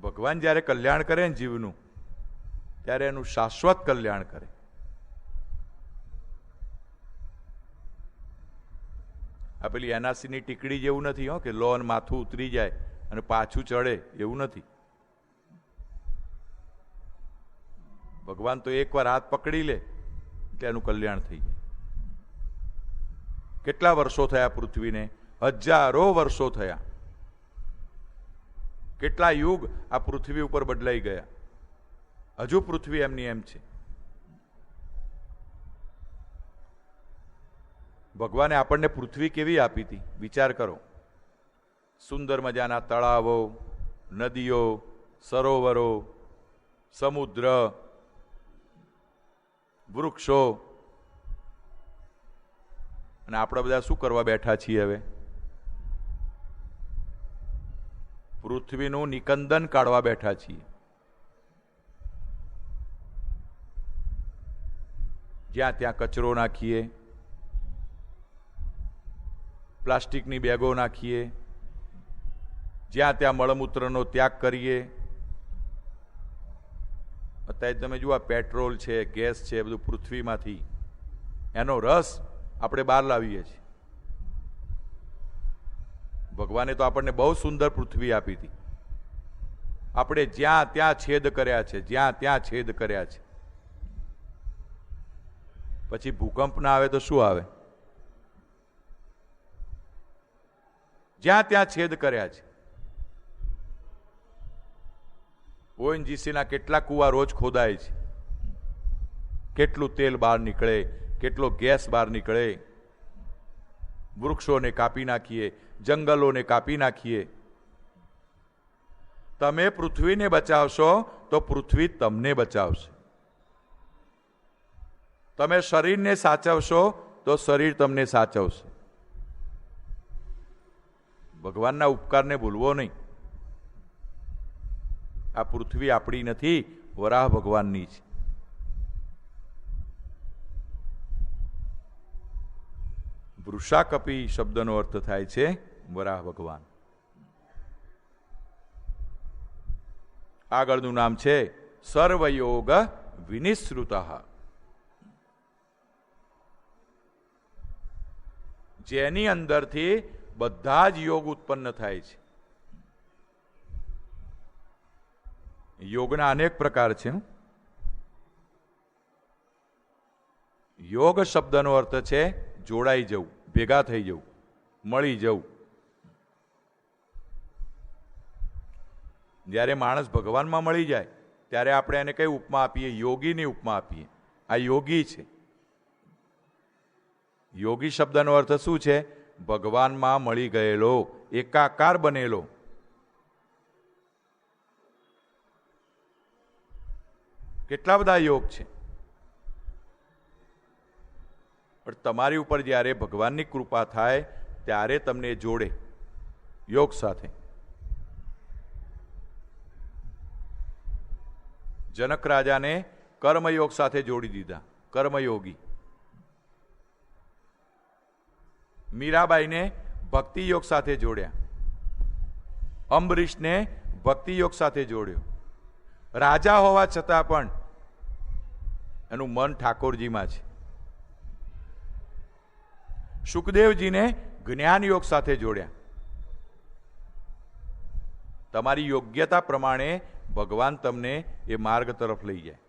ભગવાન જ્યારે કલ્યાણ કરે ને જીવનું, ત્યારે એનું શાશ્વત કલ્યાણ કરે. આ પેલી એનાસીની ટીકડી જેવું નથી હો કે લોન માથું ઉતરી જાય અને પાછું ચડે, એવું નથી. ભગવાન તો એકવાર હાથ પકડી લે એટલે એનું કલ્યાણ થઈ જાય. કેટલા વર્ષો થયા પૃથ્વીને? હજારો વર્ષો થયા. કેટલા યુગ આ પૃથ્વી ઉપર બદલાઈ ગયા. હજુ પૃથ્વી એમની એમ છે. ભગવાને આપણને પૃથ્વી કેવી આપી હતી વિચાર કરો. સુંદર મજાના તળાવો, નદીઓ, સરોવરો, સમુદ્ર, વૃક્ષો. અને આપણે બધા શું કરવા બેઠા છીએ હવે? પૃથ્વીનું નિકંદન કાઢવા બેઠા છીએ. જ્યાં ત્યાં કચરો નાખીએ, પ્લાસ્ટિકની બેગો નાખીએ, જ્યાં ત્યાં મળમૂત્રનો ત્યાગ કરીએ. અત્યારે તમે જુઓ પેટ્રોલ છે, ગેસ છે, બધું પૃથ્વીમાંથી, એનો રસ આપણે બહાર લાવીએ છીએ. ભગવાને તો આપણને બહુ સુંદર પૃથ્વી આપી હતી. આપણે જ્યાં ત્યાં છેદ કર્યા છે, જ્યાં ત્યાં છેદ કર્યા છે. પછી ભૂકંપ ના આવે તો શું આવે? જ્યાં ત્યાં છેદ કર્યા છે. ઓએનજીસીના કેટલા કુવા રોજ ખોદાય છે. કેટલું તેલ બહાર નીકળે, કેટલો ગેસ બહાર નીકળે. વૃક્ષોને કાપી નાખીએ, જંગલોને કાપી નાખીએ. તમે પૃથ્વીને બચાવશો તો પૃથ્વી તમને બચાવશે. તમે શરીરને સાચવશો તો શરીર તમને સાચવશે. ભગવાનના ઉપકારને ભૂલવો નહીં. આ પૃથ્વી આપણી નથી, વરાહ ભગવાનની છે. વૃષાકપી શબ્દનો અર્થ થાય છે વરાહ ભગવાન. આગળનું નામ છે સર્વયોગ વિનિશ્રુત. જેની અંદરથી બધા જ યોગ ઉત્પન્ન થાય છે. યોગના અનેક પ્રકાર છે. યોગ શબ્દનો અર્થ છે જોડાઈ જવું, ભેગા થઈ જવું, મળી જવું. જ્યારે માણસ ભગવાનમાં મળી જાય ત્યારે આપણે એને કઈ ઉપમા આપીએ? યોગીની ઉપમા આપીએ. આ યોગી છે. યોગી શબ્દનો અર્થ શું છે? ભગવાનમાં મળી ગયેલો, એકાકાર બનેલો. કેટલા બધા યોગ છે, પણ તમારી ઉપર જ્યારે ભગવાનની કૃપા થાય ત્યારે તમને જોડે યોગ સાથે. જનક રાજાને કર્મયોગ સાથે જોડી દીધા, કર્મયોગી. મીરાબાઈને ભક્તિ યોગ સાથે જોડ્યા, અંબરીશને ભક્તિ યોગ સાથે જોડ્યો. રાજા હોવા છતાં પણ એનું મન ઠાકોરજીમાં છે. સુખદેવજીને જ્ઞાન યોગ સાથે જોડ્યા. તમારી યોગ્યતા પ્રમાણે ભગવાન તમને એ માર્ગ તરફ લઈ જાય.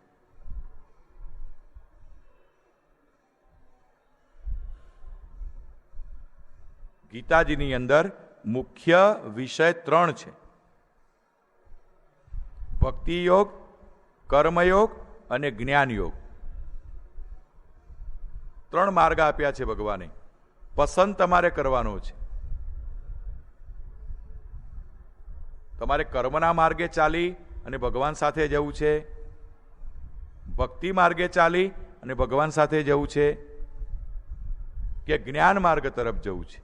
ગીતાજીની અંદર મુખ્ય વિષય 3 છે: ભક્તિ યોગ, કર્મયોગ અને જ્ઞાન યોગ. 3 માર્ગ આપ્યા છે ભગવાને. પસંદ તમારે કરવાનો છે. તમારે કર્મના માર્ગે ચાલી અને ભગવાન સાથે જવું છે, ભક્તિ માર્ગે ચાલી અને ભગવાન સાથે જવું છે, કે જ્ઞાન માર્ગ તરફ જવું છે.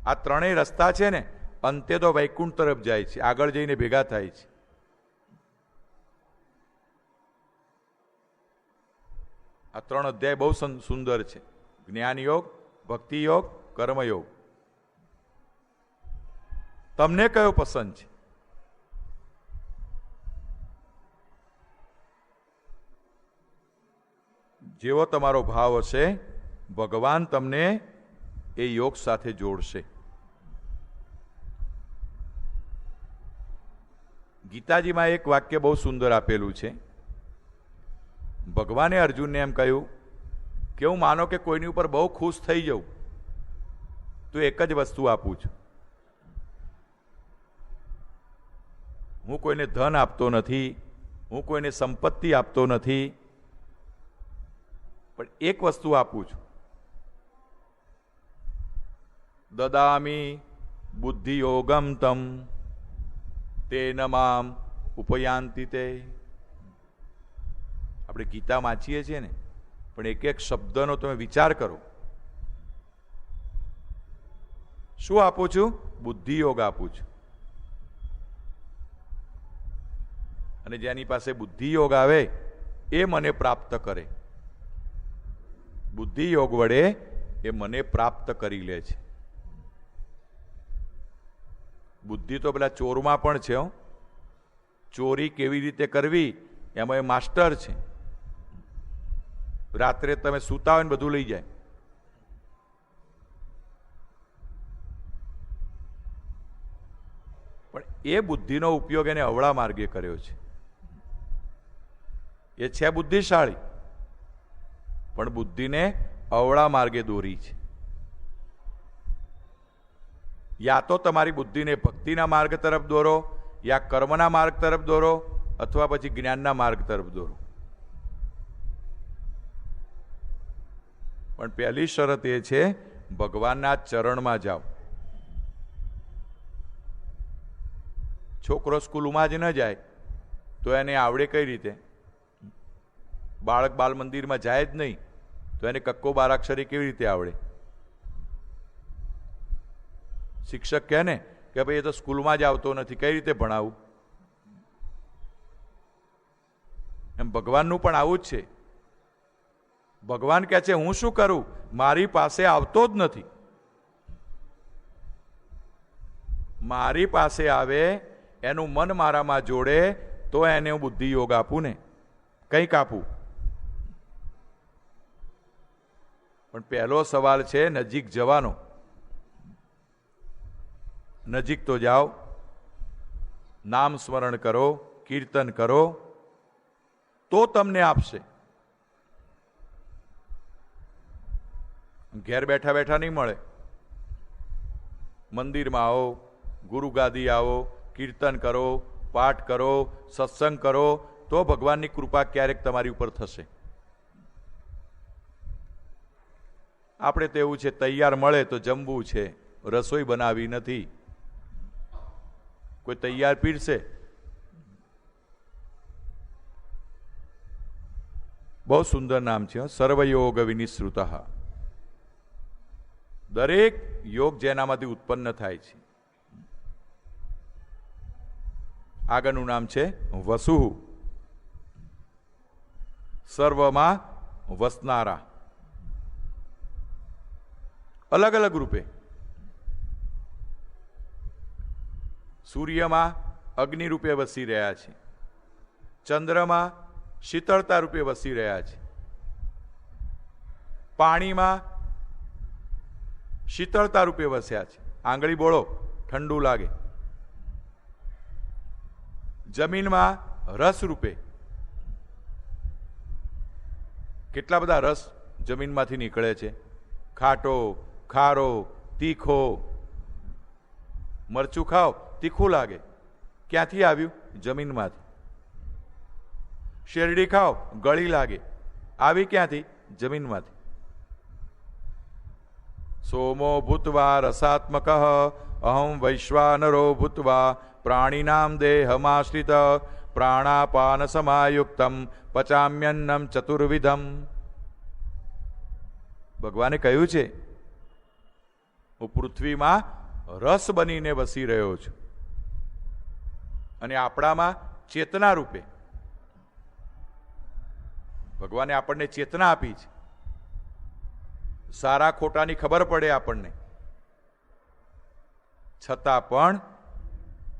આ 3 રસ્તા છે ને, અંતે તો વૈકુંઠ તરફ જાય છે, આગળ જઈને ભેગા થાય છે. આ 3 અધ્યાય બહુ સુંદર છે: જ્ઞાન યોગ, ભક્તિ યોગ, કર્મયોગ. તમને કયો પસંદ છે? જેવો તમારો ભાવ હશે, ભગવાન તમને એ યોગ સાથે જોડશે. ગીતાજીમાં એક વાક્ય બહુ સુંદર આપેલું છે. ભગવાને અર્જુનને એમ કહ્યું કે હું માનો કે કોઈની ઉપર બહુ ખુશ થઈ જાઉં તો એક જ વસ્તુ આપું છું. હું કોઈને ધન આપતો નથી, હું કોઈને સંપત્તિ આપતો નથી, પણ એક વસ્તુ આપું છું: દદામી બુદ્ધિયોગમ તમ તેન મામ ઉપયાંતિ તે. આપણે ગીતા વાંચીએ છીએ ને, પણ એક એક શબ્દનો તમે વિચાર કરો. શું આપું છું? બુદ્ધિયોગ આપું છું. અને જેની પાસે બુદ્ધિયોગ આવે એ મને પ્રાપ્ત કરે. બુદ્ધિયોગ વડે એ મને પ્રાપ્ત કરી લે છે. બુદ્ધિ તો પેલા ચોરમાં પણ છે. ચોરી કેવી રીતે કરવી એમાં એ માસ્ટર છે. રાત્રે તમે સૂતા હોય ને બધું લઈ જાય. પણ એ બુદ્ધિનો ઉપયોગ એને અવળા માર્ગે કર્યો છે. એ છે બુદ્ધિશાળી, પણ બુદ્ધિને અવળા માર્ગે દોરી છે. યા તો તમારી બુદ્ધિને ભક્તિના માર્ગ તરફ દોરો, યા કર્મના માર્ગ તરફ દોરો, અથવા પછી જ્ઞાનના માર્ગ તરફ દોરો. પણ પહેલી શરત એ છે, ભગવાનના ચરણમાં જાઓ. છોકરો સ્કૂલમાં જ ન જાય તો એને આવડે કઈ રીતે? બાળક બાલ મંદિરમાં જાય જ નહીં તો એને કક્કો બારાક્ષરી કેવી રીતે આવડે? શિક્ષક કહે ને કે ભાઈ એ તો સ્કૂલમાં જ આવતો નથી, કઈ રીતે ભણાવું? એમ ભગવાનનું પણ આવું જ છે. ભગવાન કહે છે હું શું કરું? મારી પાસે આવતો જ નથી. મારી પાસે આવે, એનું મન મારામાં જોડે તો એને હું બુદ્ધિ યોગ આપું ને, કંઈક આપું. પણ પહેલો સવાલ છે નજીક જવાનો. નજીક તો જાઓ, નામ સ્મરણ કરો, કીર્તન કરો, તો તમને આપશે. ઘેર બેઠા બેઠા નહીં મળે. મંદિરમાં આવો, ગુરુ ગાદી આવો, કીર્તન કરો, પાઠ કરો, સત્સંગ કરો, તો ભગવાનની કૃપા ક્યારેક તમારી ઉપર થશે. આપણે તો એવું છે, તૈયાર મળે તો જમવું છે, રસોઈ બનાવી નથી. કોઈ તૈયાર પીરસે. બહુ સુંદર નામ છે, સર્વયોગ વિનિશ્રુત. દરેક યોગ જેનામાંથી ઉત્પન્ન થાય છે. આગળનું નામ છે વસુ, સર્વમાં વસનારા. અલગ અલગ રૂપે. સૂર્યમાં અગ્નિ રૂપે વસી રહ્યા છે, ચંદ્રમાં શીતળતા રૂપે વસી રહ્યા છે, પાણીમાં શીતળતા રૂપે વસ્યા છે, આંગળી બોળો ઠંડુ લાગે. જમીનમાં રસ રૂપે. કેટલા બધા રસ જમીનમાંથી નીકળે છે. ખાટો, ખારો, તીખો. મરચું ખાઓ, તીખું લાગે. ક્યાંથી આવ્યું? જમીનમાંથી. શેરડી ખાઓ, ગળી લાગે. આવી ક્યાંથી? જમીનમાંથી. સોમો ભૂત્વા રસાત્મક અહમ વૈશ્વાનરો ભૂત્વા પ્રાણીનામ દેહમાશ્રિત પ્રાણાપાન સમાયુક્તમ પચામ્યન્નમ ચતુર્વિધમ. ભગવાને કહ્યું છે, હું પૃથ્વીમાં રસ બનીને વસી રહ્યો છું, અને આપણામાં ચેતના રૂપે. ભગવાને આપણને ચેતના આપી છે, સારા ખોટાની ખબર પડે આપણને, છતાં પણ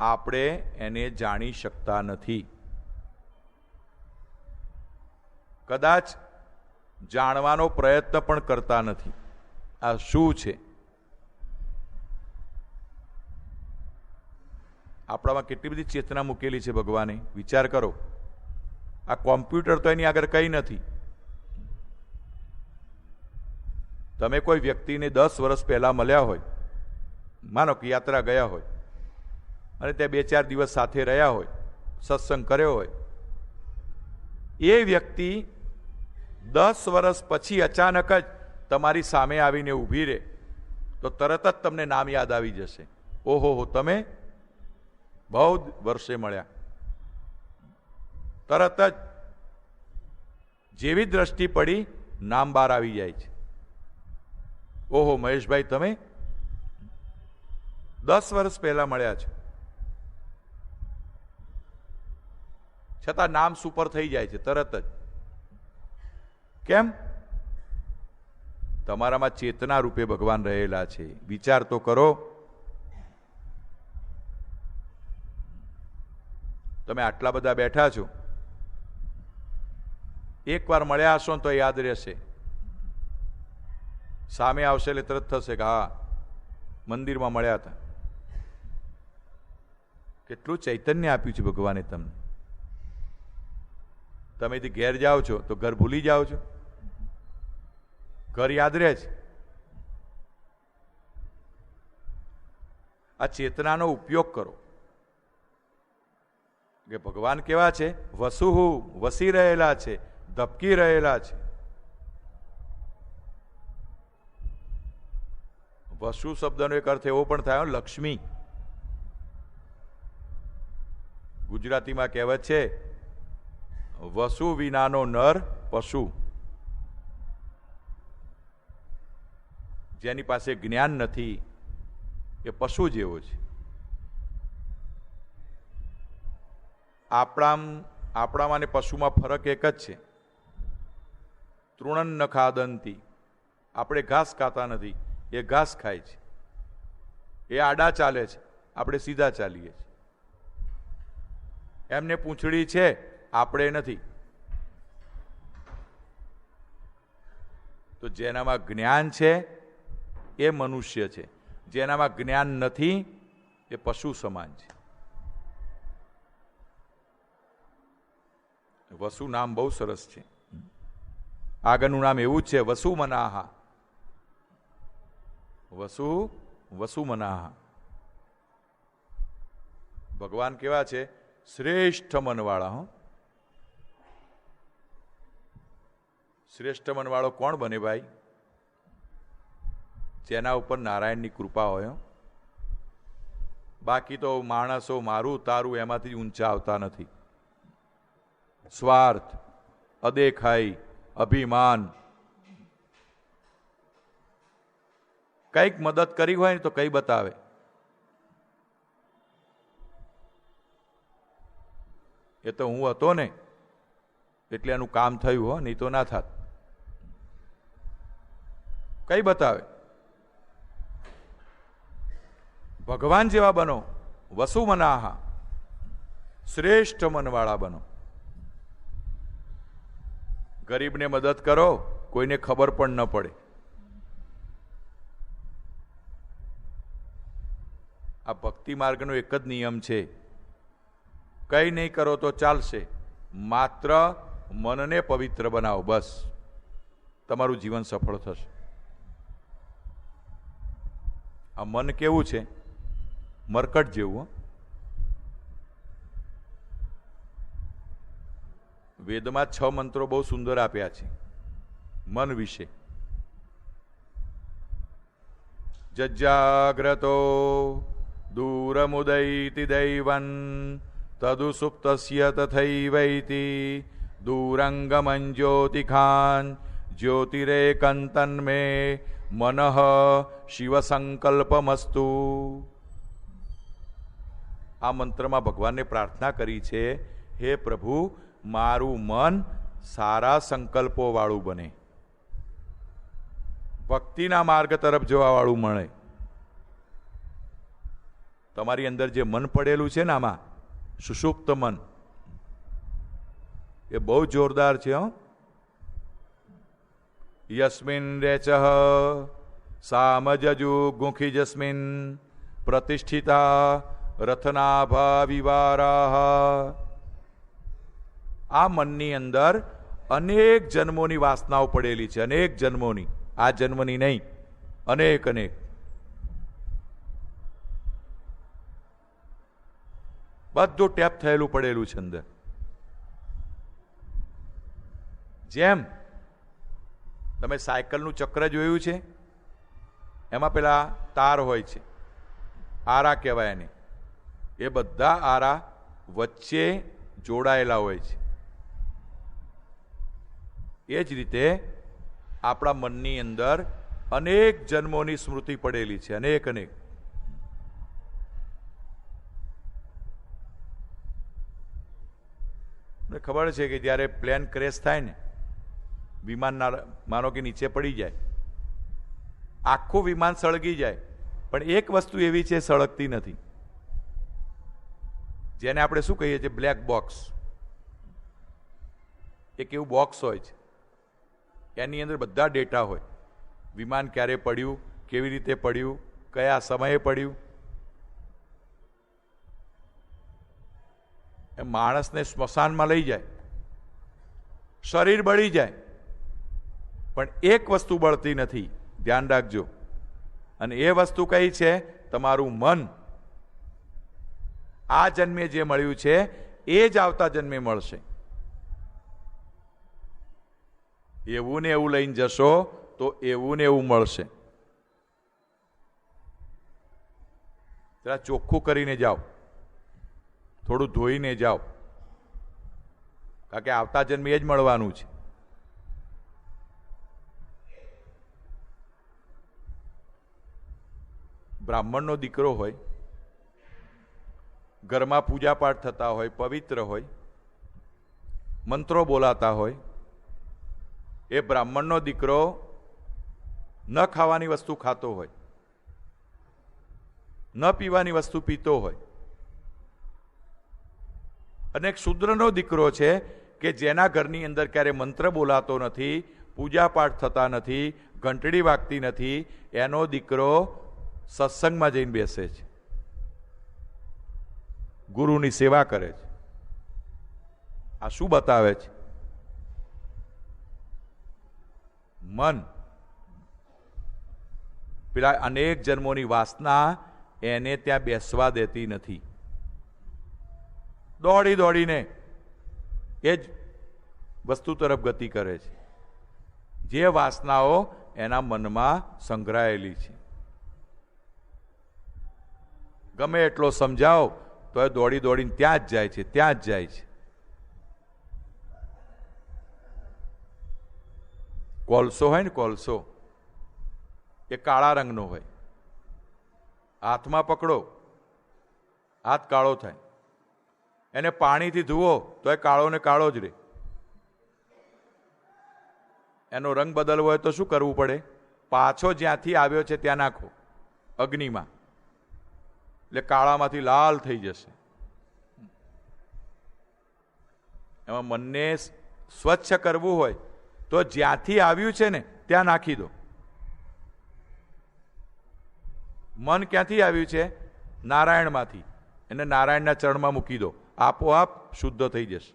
આપણે એને જાણી શકતા નથી. કદાચ જાણવાનો પ્રયત્ન પણ કરતા નથી. આ શું છે? આપણામાં કેટલી બધી ચેતના મૂકેલી છે ભગવાને. વિચાર કરો. આ કોમ્પ્યુટર તો એની આગળ કંઈ નથી. તમે કોઈ વ્યક્તિને 10 વર્ષ પહેલા મળ્યા હોય, માનો કે યાત્રા ગયા હોય, અને ત્યાં 2-4 દિવસ સાથે રહ્યા હોય, સત્સંગ કર્યો હોય, એ વ્યક્તિ 10 વર્ષ પછી અચાનક જ તમારી સામે આવીને ઊભી રહે તો તરત જ તમને નામ યાદ આવી જશે. ઓહો, તમે બહુ વર્ષે મળ્યા. તરત જ જેવી દ્રષ્ટિ પડી નામ બહાર આવી જાય છે. ઓહો મહેશભાઈ, તમે 10 વર્ષ પહેલા મળ્યા છો, છતાં નામ સુપર થઈ જાય છે તરત જ. કેમ? તમારામાં ચેતના રૂપે ભગવાન રહેલા છે. વિચાર તો કરો. તમે આટલા બધા બેઠા છો, એકવાર મળ્યા હશો તો યાદ રહેશે. સામે આવશે એટલે તરત થશે કે હા, મંદિરમાં મળ્યા હતા. કેટલું ચૈતન્ય આપ્યું છે ભગવાને તમને. તમે જે ઘેર જાઓ છો તો ઘર ભૂલી જાઓ છો? ઘર યાદ રહે છે. આ ચેતનાનો ઉપયોગ કરો. કે ભગવાન કેવા છે? વસુહુ, વસી રહેલા છે, ધબકી રહેલા છે. વસુ શબ્દનો એક અર્થ એવો પણ થાય, લક્ષ્મી. ગુજરાતીમાં કહેવત છે, વસુ વિનાનો નર પશુ. જેની પાસે જ્ઞાન નથી એ પશુ જેવો છે. આપણામાં ને પશુમાં ફરક એક જ છે. તૃણન ન ખાદંતી. આપણે ઘાસ ખાતા નથી, એ ઘાસ ખાય છે. એ આડા ચાલે છે, આપણે સીધા ચાલીએ છીએ. એમને પૂંછડી છે, આપણે નથી. તો જેનામાં જ્ઞાન છે એ મનુષ્ય છે, જેનામાં જ્ઞાન નથી એ પશુ સમાન છે. વસુ નામ બહુ સરસ છે. આગળનું નામ એવું જ છે, વસુ મનાહા. વસુ મનાહા. ભગવાન કેવા છે? શ્રેષ્ઠ મનવાળા. હો, શ્રેષ્ઠ મનવાળો કોણ બને ભાઈ? જેના ઉપર નારાયણની કૃપા હોય. બાકી તો માણસો મારું તારું એમાંથી ઊંચા આવતા નથી. સ્વાર્થ, અદેખાઈ, અભિમાન. કંઈક મદદ કરી હોય ને તો કઈ બતાવે. એ તો હું હતો ને એટલે એનું કામ થયું હો, નહીં તો ના થાત. કઈ બતાવે. ભગવાન જેવા બનો. વસુમનાહા, શ્રેષ્ઠ મનવાળા બનો. ગરીબને મદદ કરો, કોઈને ખબર પણ ન પડે. આ ભક્તિ માર્ગનો એક જ નિયમ છે, કંઈ નહીં કરો તો ચાલશે, માત્ર મનને પવિત્ર બનાવો, બસ તમારું જીવન સફળ થશે. આ મન કેવું છે? મરકટ જેવું. વેદમાં 6 મંત્રો બહુ સુંદર આપ્યા છે મન વિશે. જજ્જાગ્રતો દૂરમુદૈતિ દૈવન તદુ સુપ્તસ્ય તથૈવૈતિ દૂરંગમં જ્યોતિખાન જ્યોતિરેકંતન્મે મનઃ શિવસંકલ્પમસ્તુ. આ મંત્રમાં ભગવાનને પ્રાર્થના કરી છે, હે પ્રભુ, મારું મન સારા સંકલ્પો વાળું બને, ભક્તિના માર્ગ તરફ જવા વાળું મળે. તમારી અંદર જે મન પડેલું છે ને, આમાં સુષુપ્ત મન, એ બહુ જોરદાર છે. યસ્મિન રેચઃ સામજજુ ગુંખી જસ્મિન પ્રતિષ્ઠિતા રથનાભા વિવારાહ. આ મનની અંદર અનેક જન્મોની વાસનાઓ પડેલી છે, અનેક જન્મોની. આ જન્મની નહીં, અનેક અનેક. બધું ટેપ થયેલું પડેલું છે અંદર. જેમ તમે સાયકલનું ચક્ર જોયું છે, એમાં પેલા તાર હોય છે, આરા કહેવાય એને. એ બધા આરા વચ્ચે જોડાયેલા હોય છે. એ જ રીતે આપણા મનની અંદર અનેક જન્મોની સ્મૃતિ પડેલી છે, અનેક અનેક. મને ખબર છે કે જ્યારે પ્લેન ક્રેશ થાય ને, વિમાનના માનો કે નીચે પડી જાય, આખું વિમાન સળગી જાય, પણ એક વસ્તુ એવી છે સળગતી નથી, જેને આપણે શું કહીએ છીએ? Black box. એક એવું બોક્સ હોય છે, એની અંદર બધા ડેટા હોય. વિમાન ક્યારે પડ્યું, કેવી રીતે પડ્યું, કયા સમયે પડ્યું. એ માણસને સ્મશાનમાં લઈ જાય, શરીર બળી જાય, પણ એક વસ્તુ બળતી નથી, ધ્યાન રાખજો. અને એ વસ્તુ કઈ છે? તમારું મન. આ જન્મે જે મળ્યું છે એ જ આવતા જન્મે મળશે. એવું ને એવું લઈને જશો તો એવું ને એવું મળશે. જરા ચોખ્ખું કરીને જાઓ, થોડું ધોઈને જાઓ, કારણ કે આવતા જન્મે એ જ મળવાનું છે. બ્રાહ્મણનો દીકરો હોય, ઘરમાં પૂજાપાઠ થતા હોય, પવિત્ર હોય, મંત્રો બોલાતા હોય, એ બ્રાહ્મણનો દીકરો ન ખાવાની વસ્તુ ખાતો હોય, ન પીવાની વસ્તુ પીતો હોય, અને એક શૂદ્રનો દીકરો છે કે જેના ઘરની અંદર ક્યારે મંત્ર બોલાતો નથી, પૂજાપાઠ થતા નથી, ઘંટડી વાગતી નથી, એનો દીકરો સત્સંગમાં જઈને બેસે છે, ગુરુની સેવા કરે છે. આ શું બતાવે છે? મન. પેલા અનેક જન્મોની વાસના એને ત્યાં બેસવા દેતી નથી. દોડી દોડીને એ જ વસ્તુ તરફ ગતિ કરે છે. જે વાસનાઓ એના મનમાં સંગ્રહાયેલી છે. ગમે એટલો સમજાવો તો એ દોડી દોડીને ત્યાં જ જાય છે, ત્યાં જ જાય છે. કોલસો હોય ને, કોલસો એ કાળા રંગનો હોય. હાથમાં પકડો, હાથ કાળો થાય. એને પાણીથી ધુવો તો એ કાળો ને કાળો જ રહે. એનો રંગ બદલવો હોય તો શું કરવું પડે? પાછો જ્યાંથી આવ્યો છે ત્યાં નાખો અગ્નિમાં, એટલે કાળામાંથી લાલ થઈ જશે. એમાં મનને સ્વચ્છ કરવું હોય તો જ્યાંથી આવ્યું છે ને ત્યાં નાખી દો. મન ક્યાંથી આવ્યું છે? નારાયણમાંથી. એને નારાયણના ચરણમાં મૂકી દો, આપોઆપ શુદ્ધ થઈ જશે.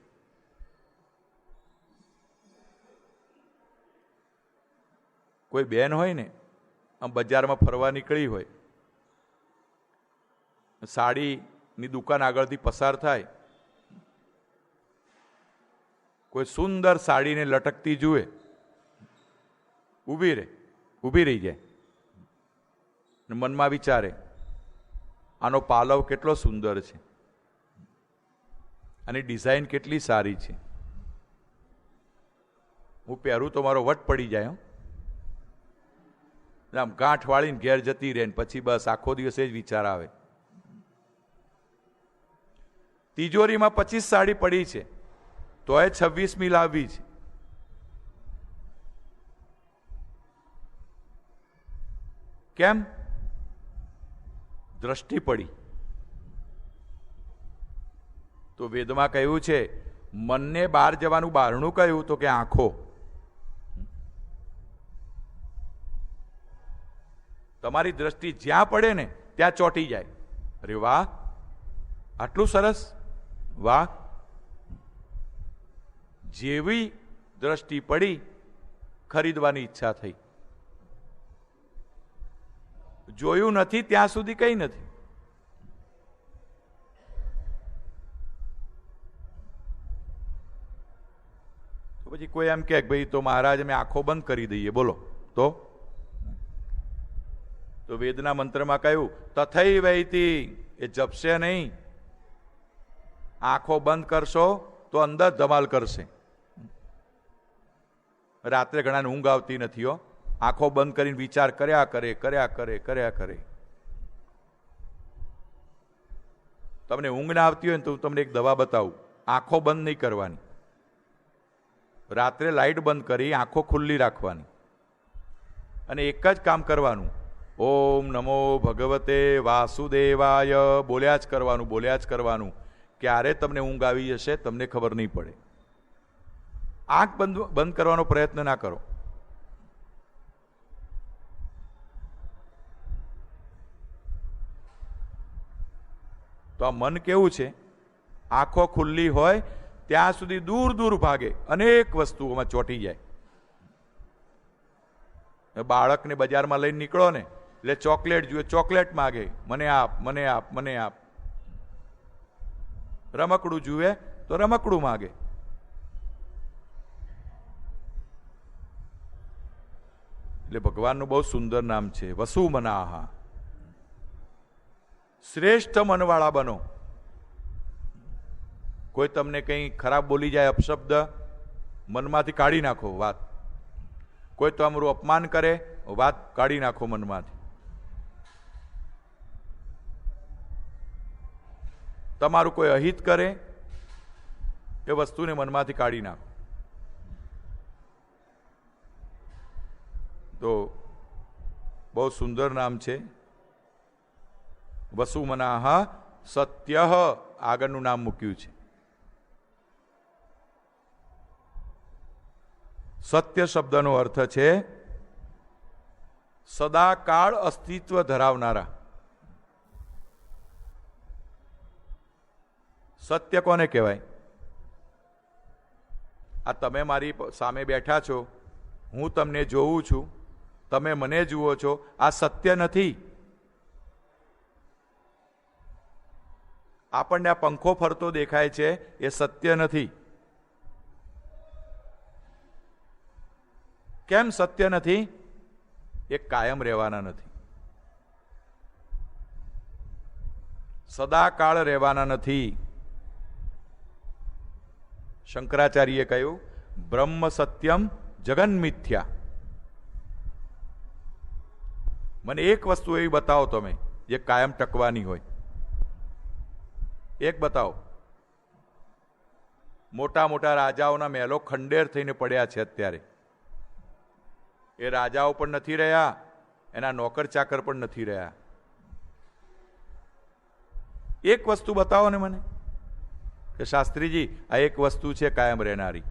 કોઈ બેન હોય ને, આમ બજારમાં ફરવા નીકળી હોય, સાડીની દુકાન આગળથી પસાર થાય, કોઈ સુંદર સાડીને લટકતી જુએ, ઊભી રહી જાય. મનમાં વિચારે, આનો પાલવ કેટલો સુંદર છે, આની ડિઝાઇન કેટલી સારી છે, હું પહેરું તો મારો વટ પડી જાય. આમ ગાંઠ વાળીને ઘેર જતી રહે, પછી બસ આખો દિવસ જ વિચાર આવે. તિજોરીમાં 25 સાડી પડી છે તો એ 26મી લાવવી છે. કેમ? દ્રષ્ટિ પડી. તો વેદમાં કહ્યું છે, મનને બહાર જવાનું બહારનું કહ્યું તો કે આંખો. તમારી દ્રષ્ટિ જ્યાં પડે ને ત્યાં ચોંટી જાય. અરે વાહ, આટલું સરસ, વાહ. જેવી દ્રષ્ટિ પડી, ખરીદવાની ઈચ્છા થઈ. જોયું નથી ત્યાં સુધી કઈ નથી. તો પછી કોઈ એમ કે ભાઈ તો મહારાજ અમે આંખો બંધ કરી દઈએ, બોલો તો વેદના મંત્રમાં કહ્યું તથૈ વૈતી, એ જપશે નહીં. આંખો બંધ કરશો તો અંદર ધમાલ કરશે. રાત્રે ઘણાને ઊંઘ આવતી નથી હો, આંખો બંધ કરીને વિચાર કર્યા કરે. તમને ઊંઘ ના આવતી હોય ને તો હું તમને એક દવા બતાવું. આંખો બંધ નહીં કરવાની, રાત્રે લાઈટ બંધ કરી આંખો ખુલ્લી રાખવાની અને એક જ કામ કરવાનું, ઓમ નમો ભગવતે વાસુદેવાય બોલ્યા જ કરવાનું. ક્યારે તમને ઊંઘ આવી જશે તમને ખબર નહીં પડે. આંખ બંધ કરવાનો પ્રયત્ન ના કરો. તો આ મન કેવું છે? આંખો ખુલ્લી હોય ત્યાં સુધી દૂર દૂર ભાગે, અનેક વસ્તુઓમાં ચોંટી જાય. બાળકને બજારમાં લઈને નીકળો ને એટલે ચોકલેટ જુએ, ચોકલેટ માગે, મને આપ. રમકડું જુએ તો રમકડું માગે. એટલે ભગવાનનું બહુ સુંદર નામ છે વસુ મનાહા. શ્રેષ્ઠ મનવાળા બનો. કોઈ તમને કંઈ ખરાબ બોલી જાય, અપશબ્દ, મનમાંથી કાઢી નાખો વાત. કોઈ તમારું અપમાન કરે, વાત કાઢી નાખો મનમાંથી. તમારું કોઈ અહિત કરે, એ વસ્તુને મનમાંથી કાઢી નાખો. તો બહુ સુંદર નામ છે વસુમનાહ. સત્ય આગળનું નામ મૂક્યું છે. સત્ય શબ્દનો અર્થ છે સદાકાળ અસ્તિત્વ ધરાવનારા. સત્ય કોને કહેવાય? આ તમે મારી સામે બેઠા છો, હું તમને જોઉં છું, તમે મને જુઓ છો, આ સત્ય નથી. આપણને આ પંખો ફરતો દેખાય છે, એ સત્ય નથી. કેમ સત્ય નથી? એ કાયમ રહેવાના નથી, સદાકાળ રહેવાના નથી. શંકરાચાર્યએ કહ્યું બ્રહ્મ સત્યમ જગન મિથ્યા. મને એક વસ્તુ એવી બતાવો તમે જે કાયમ ટકવાની હોય. એક બતાવો. મોટા મોટા રાજાઓના મહેલો ખંડેર થઈને પડ્યા છે અત્યારે. એ રાજાઓ પણ નથી રહ્યા, એના નોકર ચાકર પણ નથી રહ્યા. એક વસ્તુ બતાવો ને મને કે શાસ્ત્રીજી આ એક વસ્તુ છે કાયમ રહેનારી.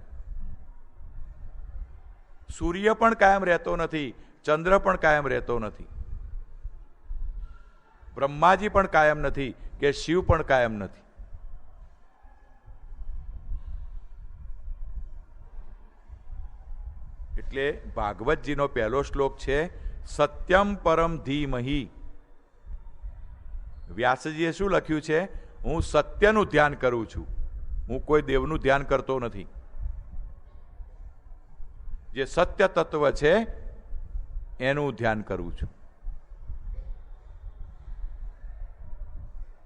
સૂર્ય પણ કાયમ રહેતો નથી, ચંદ્ર પણ કાયમ રહેતો નથી, બ્રહ્માજી પણ કાયમ નથી, કે શિવ પણ કાયમ નથી. એટલે ભાગવતજીનો પહેલો શ્લોક છે સત્યમ પરમ ધીમહિ. વ્યાસજીએ શું લખ્યું છે? હું સત્યનું ધ્યાન કરું છું, હું કોઈ દેવનું ધ્યાન કરતો નથી. જે સત્ય તત્વ છે એનું ધ્યાન કરું છું.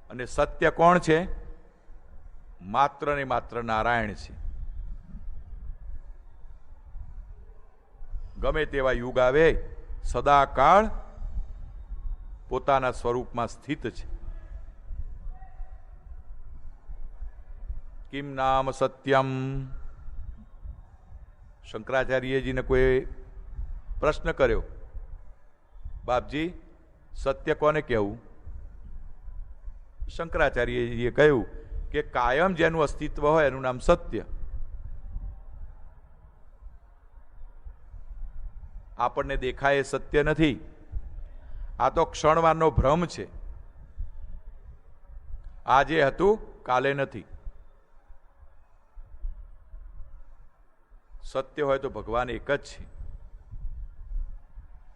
અને સત્ય કોણ છે? માત્ર ને માત્ર નારાયણ છે. ગમે તેવા યુગ આવે સદાકાળ પોતાના સ્વરૂપમાં સ્થિત છે. કિમ નામ સત્યમ. શંકરાચાર્યજીને કોઈ પ્રશ્ન કર્યો, બાપજી સત્ય કોને કહેવું? શંકરાચાર્યજીએ કહ્યું કે કાયમ જેનું અસ્તિત્વ હોય એનું નામ સત્ય. આપણને દેખાય એ સત્ય નથી, આ તો ક્ષણવારનો ભ્રમ છે. આજે હતું કાલે નથી. સત્ય હોય તો ભગવાન એક જ છે,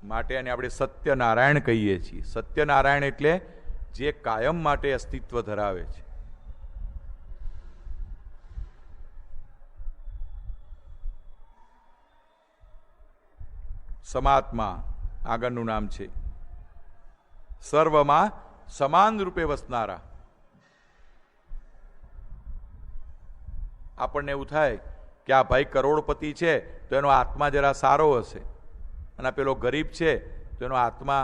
માટે એને આપણે સત્યનારાયણ કહીએ છીએ. સત્યનારાયણ એટલે જે કાયમ માટે અસ્તિત્વ ધરાવે છે. સમાત્મા આગળનું નામ છે. સર્વમાં સમાન રૂપે વસનારા. આપણને એવું થાય કે આ ભાઈ કરોડપતિ છે તો એનો આત્મા જરા સારો હશે, અને પેલો ગરીબ છે તો એનો આત્મા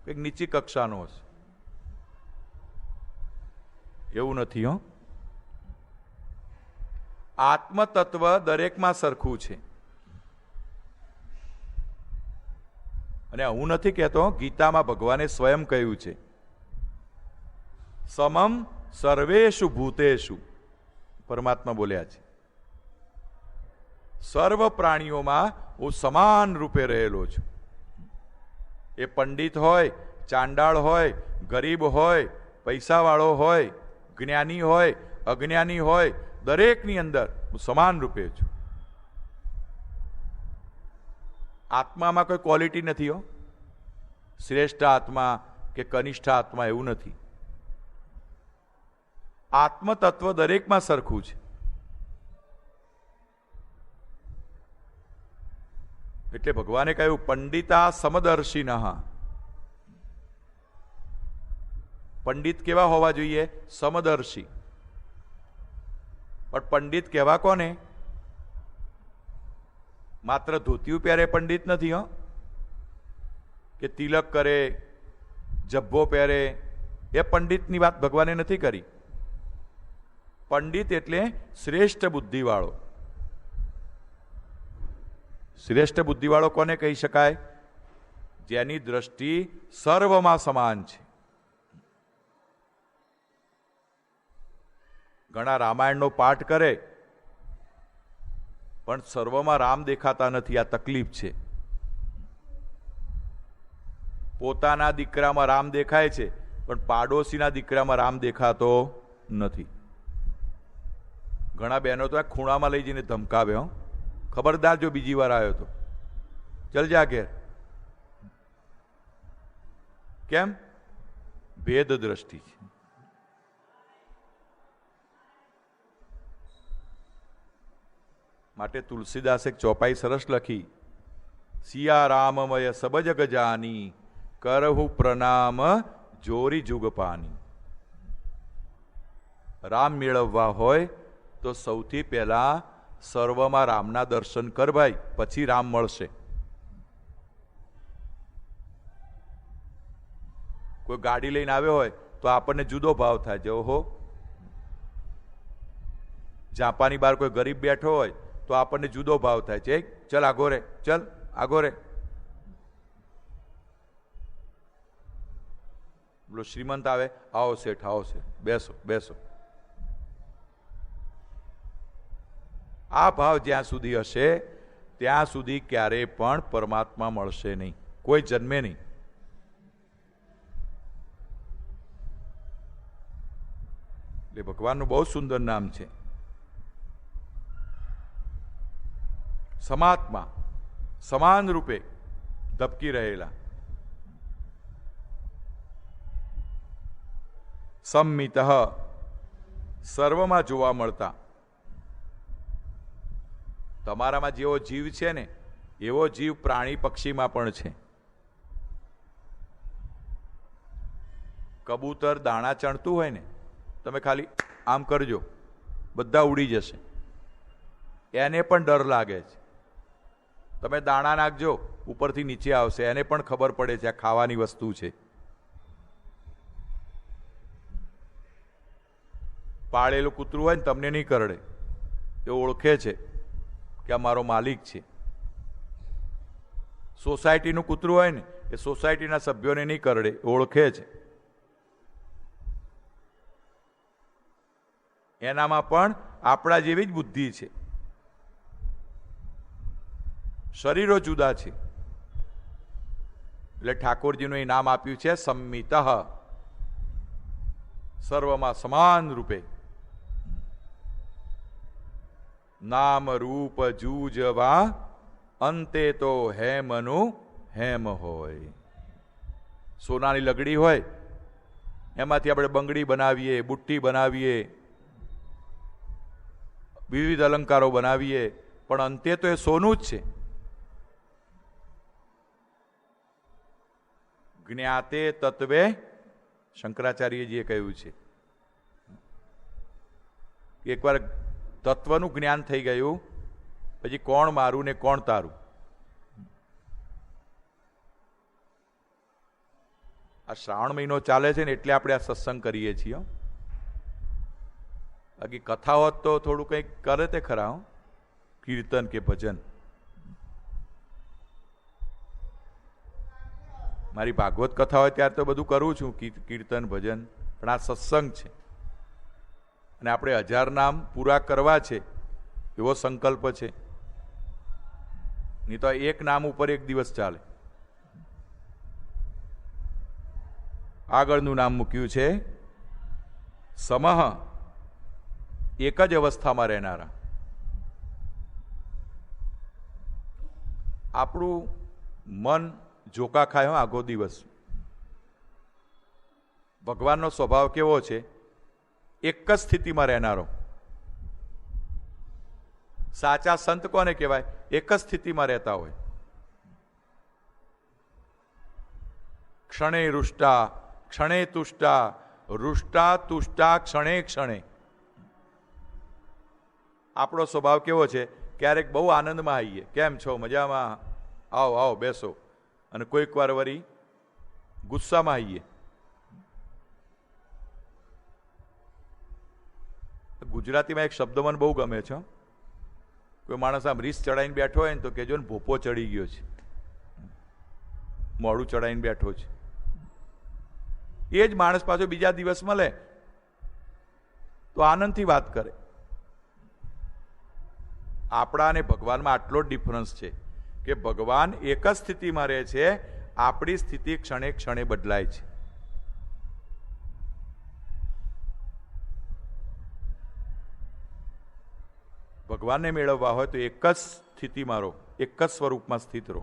કંઈક નીચી કક્ષાનો હશે. એવું નથી હો. આત્મતત્વ દરેકમાં સરખું છે. અને હું નથી કહેતો, ગીતામાં ભગવાને સ્વયં કહ્યું છે સમમ સર્વેષુ ભૂતેષુ. પરમાત્મા બોલ્યા છે સર્વ પ્રાણીઓમાં હું સમાન રૂપે રહેલો છું. એ પંડિત હોય, ચાંડાળ હોય, ગરીબ હોય, પૈસાવાળો હોય, જ્ઞાની હોય, અજ્ઞાની હોય, દરેકની અંદર હું સમાન રૂપે છું. આત્મામાં કોઈ ક્વોલિટી નથી હો. શ્રેષ્ઠ આત્મા કે કનિષ્ઠ આત્મા એવું નથી. આત્મતત્વ દરેકમાં સરખું છે. એટલે ભગવાને કહ્યું પંડિતા સમદર્શિનઃ. પંડિત કેવા હોવા જોઈએ? સમદર્શી. પણ પંડિત કહેવા કોને? માત્ર ધોતિયું પહેરે પંડિત નથી હો, કે તિલક કરે, જબ્બો પહેરે, એ પંડિતની વાત ભગવાને નથી કરી. પંડિત એટલે શ્રેષ્ઠ બુદ્ધિવાળો. શ્રેષ્ઠ બુદ્ધિવાળો કોને કહી શકાય? જેની દ્રષ્ટિ સર્વમાં સમાન છે. ઘણા રામાયણનો પાઠ કરે પણ સર્વમાં રામ દેખાતા નથી. આ તકલીફ છે. પોતાના દીકરામાં રામ દેખાય છે પણ પાડોશીના દીકરામાં રામ દેખાતો નથી. ઘણા બહેનો તો આ ખૂણામાં લઈ જઈને ધમકાવે, હો ખબરદાર જો બીજી વાર આવ્યો તો ચલ જા ઘેર. કેમ? ભેદ દ્રષ્ટિ છે. માટે તુલસીદાસે એક ચોપાઈ સરસ લખી, સિયા રામમય સબ જગ જાની, કરહુ પ્રણામ જોરી જુગપાની. રામ મેળવવા હોય તો સૌથી પહેલા સર્વમાં રામના દર્શન કર ભાઈ, પછી રામ મળશે. કોઈ ગાડી લઈને આવ્યો હોય તો આપણને જુદો ભાવ થાય છે. ઓહો, ઝાંપાની બહાર કોઈ ગરીબ બેઠો હોય તો આપણને જુદો ભાવ થાય છે. ચલ આગો રે, ચલ આગો રે. બોલો શ્રીમંત આવે, આવો શેઠ, આવો શેઠ, બેસો બેસો. આ ભાવ જ્યાં સુધી હશે ત્યાં સુધી ક્યારેય પણ પરમાત્મા મળશે નહીં, કોઈ જન્મે નહીં. એટલે ભગવાનનું બહુ સુંદર નામ છે સમાત્મા, સમાન રૂપે ધબકી રહેલા. સંમિત, સર્વમાં જોવા મળતા. તમારામાં જેવો જીવ છે ને એવો જીવ પ્રાણી પક્ષીમાં પણ છે. કબૂતર દાણા ચણતું હોય ને, તમે ખાલી આમ કરજો, બધા ઉડી જશે. એને પણ ડર લાગે છે. તમે દાણા નાખજો, ઉપરથી નીચે આવશે, એને પણ ખબર પડે છે આ ખાવાની વસ્તુ છે. પાળેલું કૂતરું હોય ને તમને નહીં કરડે, એ ઓળખે છે કે આ મારો માલિક છે. સોસાયટીનું કૂતરું હોય ને એ સોસાયટીના સભ્યોને નહીં કરડે, ઓળખે છે. એનામાં પણ આપણા જેવી જ બુદ્ધિ છે. શરીરો જુદા છે. એટલે ઠાકોરજીનું એ નામ આપ્યું છે સંમિત, સર્વમાં સમાન રૂપે. નામ રૂપ જૂજવા અંતે તો હેમનું હેમ હોય. સોનાની લગડી હોય એમાંથી આપણે બંગડી બનાવીએ, બુટ્ટી બનાવીએ, વિવિધ અલંકારો બનાવીએ, પણ અંતે તો એ સોનું જ છે. જ્ઞાતે તત્વે, શંકરાચાર્યજીએ કહ્યું છે. એકવાર તત્વનું જ્ઞાન થઈ ગયું પછી કોણ મારું ને કોણ તારું. આ શ્રાવણ મહિનો ચાલે છે ને એટલે આપણે આ સત્સંગ કરીએ છીએ. બાકી કથા હોત તો થોડું કંઈક કરે તે ખરા, કીર્તન કે ભજન. મારી ભાગવત કથા હોય ત્યારે તો બધું કરું છું, કીર્તન ભજન, પણ આ સત્સંગ છે અને આપણે 1000 નામ પૂરા કરવા છે એવો સંકલ્પ છે. નહીં તો એક નામ ઉપર એક દિવસ ચાલે. આગળનું નામ મૂક્યું છે સમહ, એક જ અવસ્થામાં રહેનારા. આપણું મન જોકા ખાય આખો દિવસ. ભગવાનનો સ્વભાવ કેવો છે? એક જ સ્થિતિમાં રહેનારો. સાચા સંત કોને કહેવાય? એક જ સ્થિતિમાં રહેતા હોય. ક્ષણે રૂષ્ટા, ક્ષણે તુષ્ટા, રૂષ્ટા તુષ્ટા ક્ષણે ક્ષણે. આપણો સ્વભાવ કેવો છે? ક્યારેક બહુ આનંદમાં આવીએ, કેમ છો, મજામાં, આવો આવો બેસો, અને કોઈક વાર વળી ગુસ્સામાં આવીએ. ગુજરાતીમાં એક શબ્દ મને બહુ ગમે છે. કોઈ માણસ આમ રીસ ચડાઈને બેઠો હોય ને તો કહેજો ને ભોપો ચડી ગયો છે, મોડું ચડાઈને બેઠો છે. એ જ માણસ પાછો બીજા દિવસ મળે તો આનંદથી વાત કરે. આપણા અને ભગવાનમાં આટલો જ ડિફરન્સ છે કે ભગવાન એક જ સ્થિતિમાં રહે છે, આપણી સ્થિતિ ક્ષણે ક્ષણે બદલાય છે. ભગવાનને મેળવવા હોય તો એક જ સ્થિતિમાં રહો, એક જ સ્વરૂપમાં સ્થિત રહો.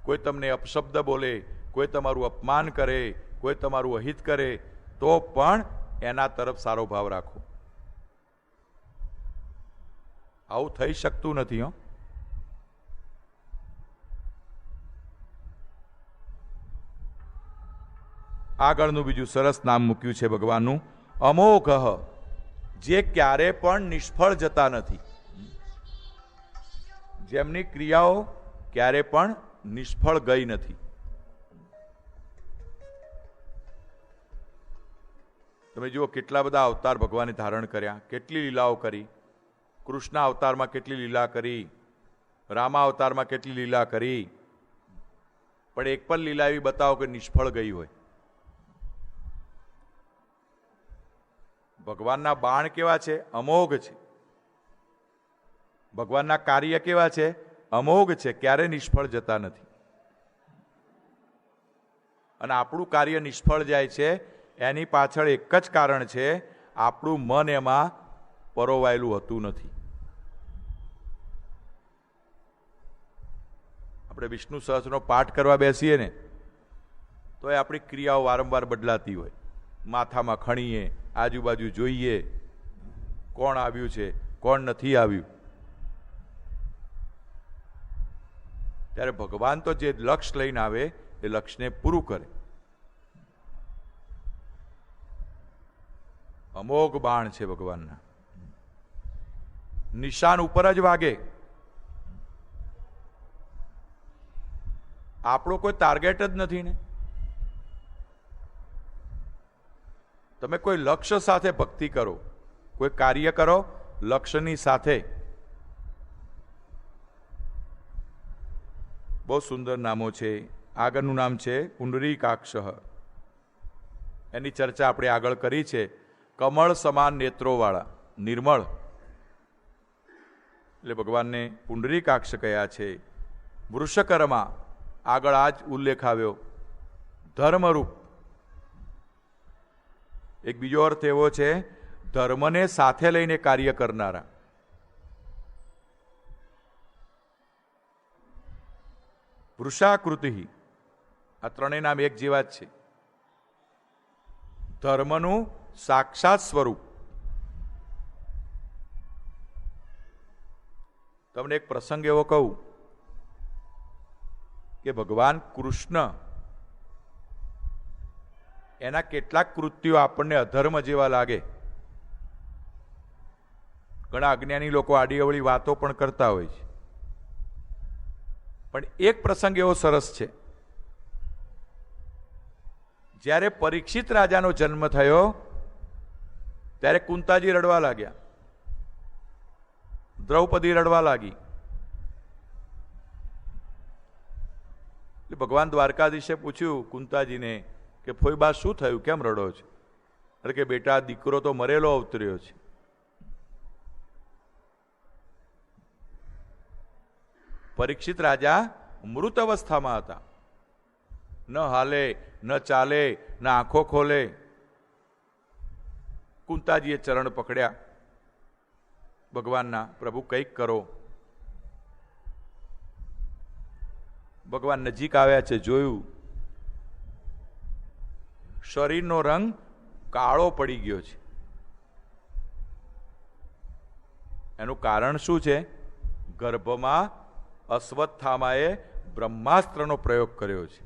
કોઈ તમને અપશબ્દ બોલે, કોઈ તમારું અપમાન કરે, કોઈ તમારું અહિત કરે, તો પણ એના તરફ સારો ભાવ રાખો. આવું થઈ શકતું નથી. આગળનું બીજું સરસ નામ મૂક્યું છે ભગવાનનું, અમોઘ, જે ક્યારે પણ નિષ્ફળ જતા નથી. જેમની ક્રિયાઓ ક્યારે પણ નિષ્ફળ ગઈ નથી. તમે જુઓ કેટલા બધા અવતાર ભગવાને ધારણ કર્યા, કેટલી લીલાઓ કરી. કૃષ્ણ અવતારમાં કેટલી લીલા કરી, રામા અવતારમાં કેટલી લીલા કરી, પણ એક પણ લીલા એવી બતાવો કે નિષ્ફળ ગઈ હોય. ભગવાનના બાણ કેવા છે? અમોઘ છે. ભગવાનના કાર્ય કેવા છે? અમોઘ છે, ક્યારે નિષ્ફળ જતા નથી. અને આપણું કાર્ય નિષ્ફળ જાય છે એની પાછળ એક જ કારણ છે, આપણું મન એમાં પરોવાયેલું હોતું નથી. આપણે વિષ્ણુ સહસ્રનો પાઠ કરવા બેસીએ ને તો એ આપણી ક્રિયાઓ વારંવાર બદલાતી હોય. માથામાં ખણીએ, આજુબાજુ જોઈએ, કોણ આવ્યું છે કોણ નથી આવ્યું. ત્યારે ભગવાન તો જે લક્ષ્ય લઈને આવે એ લક્ષ્યને પૂરું કરે. અમોઘ બાણ છે ભગવાનના, નિશાન ઉપર જ વાગે. આપણો કોઈ ટાર્ગેટ જ નથી ને. તમે કોઈ લક્ષ્ય સાથે ભક્તિ કરો, કોઈ કાર્ય કરો લક્ષ્યની સાથે. બહુ સુંદર નામો છે. આગળનું નામ છે પુંડરીકાક્ષ. એની ચર્ચા આપણે આગળ કરી છે. કમળ સમાન નેત્રોવાળા, નિર્મળ, એટલે ભગવાનને પુંડરીકાક્ષ કયા છે. વૃષકર્મા, આગળ આ જ ઉલ્લેખ આવ્યો. ધર્મરૂપ, એક બીજો અર્થ એવો છે ધર્મને સાથે લઈને કાર્ય કરનારા. વૃષાકૃતિ, આ ત્રણેય નામ એક જેવા જ છે. ધર્મનું સાક્ષાત સ્વરૂપ. તમને એક પ્રસંગ એવો કહું કે ભગવાન કૃષ્ણ એના કેટલાક કૃત્યો આપણને અધર્મ જેવા લાગે. ઘણા અજ્ઞાની લોકો આડી અવળી વાતો પણ કરતા હોય છે. પણ એક પ્રસંગ એવો સરસ છે. જ્યારે પરીક્ષિત રાજાનો જન્મ થયો ત્યારે કુંતાજી રડવા લાગ્યા, દ્રૌપદી રડવા લાગી. ભગવાન દ્વારકાધીશે પૂછ્યું કુંતાજીને કે ફોઈબા શું થયું, કેમ રડો છો? અરે કે બેટા, દીકરો તો મરેલો અવતર્યો છે. પરીક્ષિત રાજા મૃત અવસ્થામાં હતા, ન હાલે ન ચાલે ન આંખો ખોલે. કુંતાજીએ ચરણ પકડ્યા ભગવાનના, પ્રભુ કંઈક કરો. ભગવાન નજીક આવ્યા છે, જોયું, શરીરનો રંગ કાળો પડી ગયો છે. એનું કારણ શું છે? ગર્ભમાં અશ્વત્થામાએ બ્રહ્માસ્ત્રનો પ્રયોગ કર્યો છે.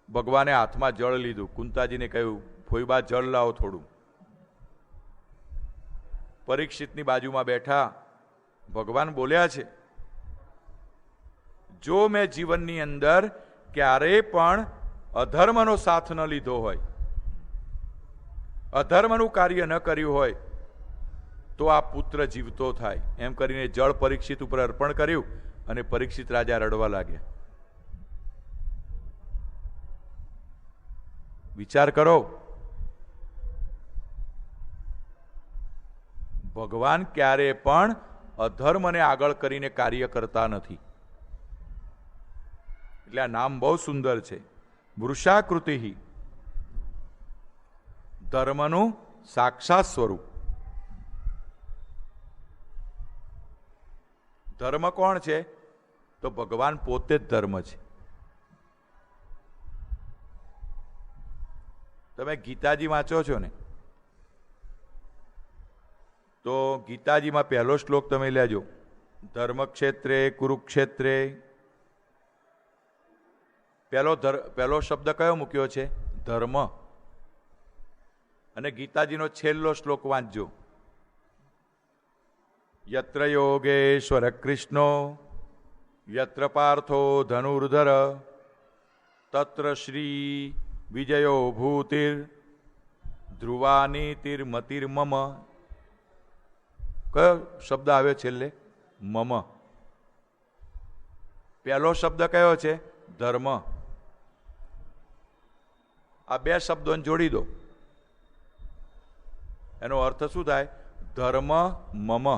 ભગવાને હાથમાં જળ લીધું, કુંતાજીને કહ્યું ફોઈબા જળ લાવો થોડું. પરીક્ષિતની બાજુમાં બેઠા ભગવાન બોલ્યા છે, જો મેં જીવનની અંદર ક્યારેય પણ અધર્મનો સાથ ન લીધો હોય, અધર્મનું કાર્ય ન કર્યું હોય તો આ પુત્ર જીવતો થાય. એમ કરીને જળ પરીક્ષિત ઉપર અર્પણ કર્યું અને પરીક્ષિત રાજા રડવા લાગ્યા. વિચાર કરો, ભગવાન ક્યારે પણ અધર્મને આગળ કરીને કાર્ય કરતા નથી. એટલે આ નામ બહુ સુંદર છે. વૃષાકૃતિ, ધર્મનું સાક્ષાત સ્વરૂપ. ધર્મ કોણ છે? તો ભગવાન પોતે જ ધર્મ છે. તમે ગીતાજી વાંચો છો ને, તો ગીતાજીમાં પહેલો શ્લોક તમે લેજો. ધર્મક્ષેત્રે કુરુક્ષેત્રે પહેલો શબ્દ કયો મૂક્યો છે? ધર્મ. અને ગીતાજીનો છેલ્લો શ્લોક વાંચજો. યત્ર યોગેશ્વર કૃષ્ણો યત્ર પાર્થો ધનુર્ધર તત્ર શ્રી વિજયો ભૂતિર ધ્રુવાનીતિર્મતિર્મમ. કયો શબ્દ આવ્યો છેલ્લે? મમ. પહેલો શબ્દ કયો છે? ધર્મ. આ બે શબ્દોને જોડી દો, એનો અર્થ શું થાય? ધર્મ મમ.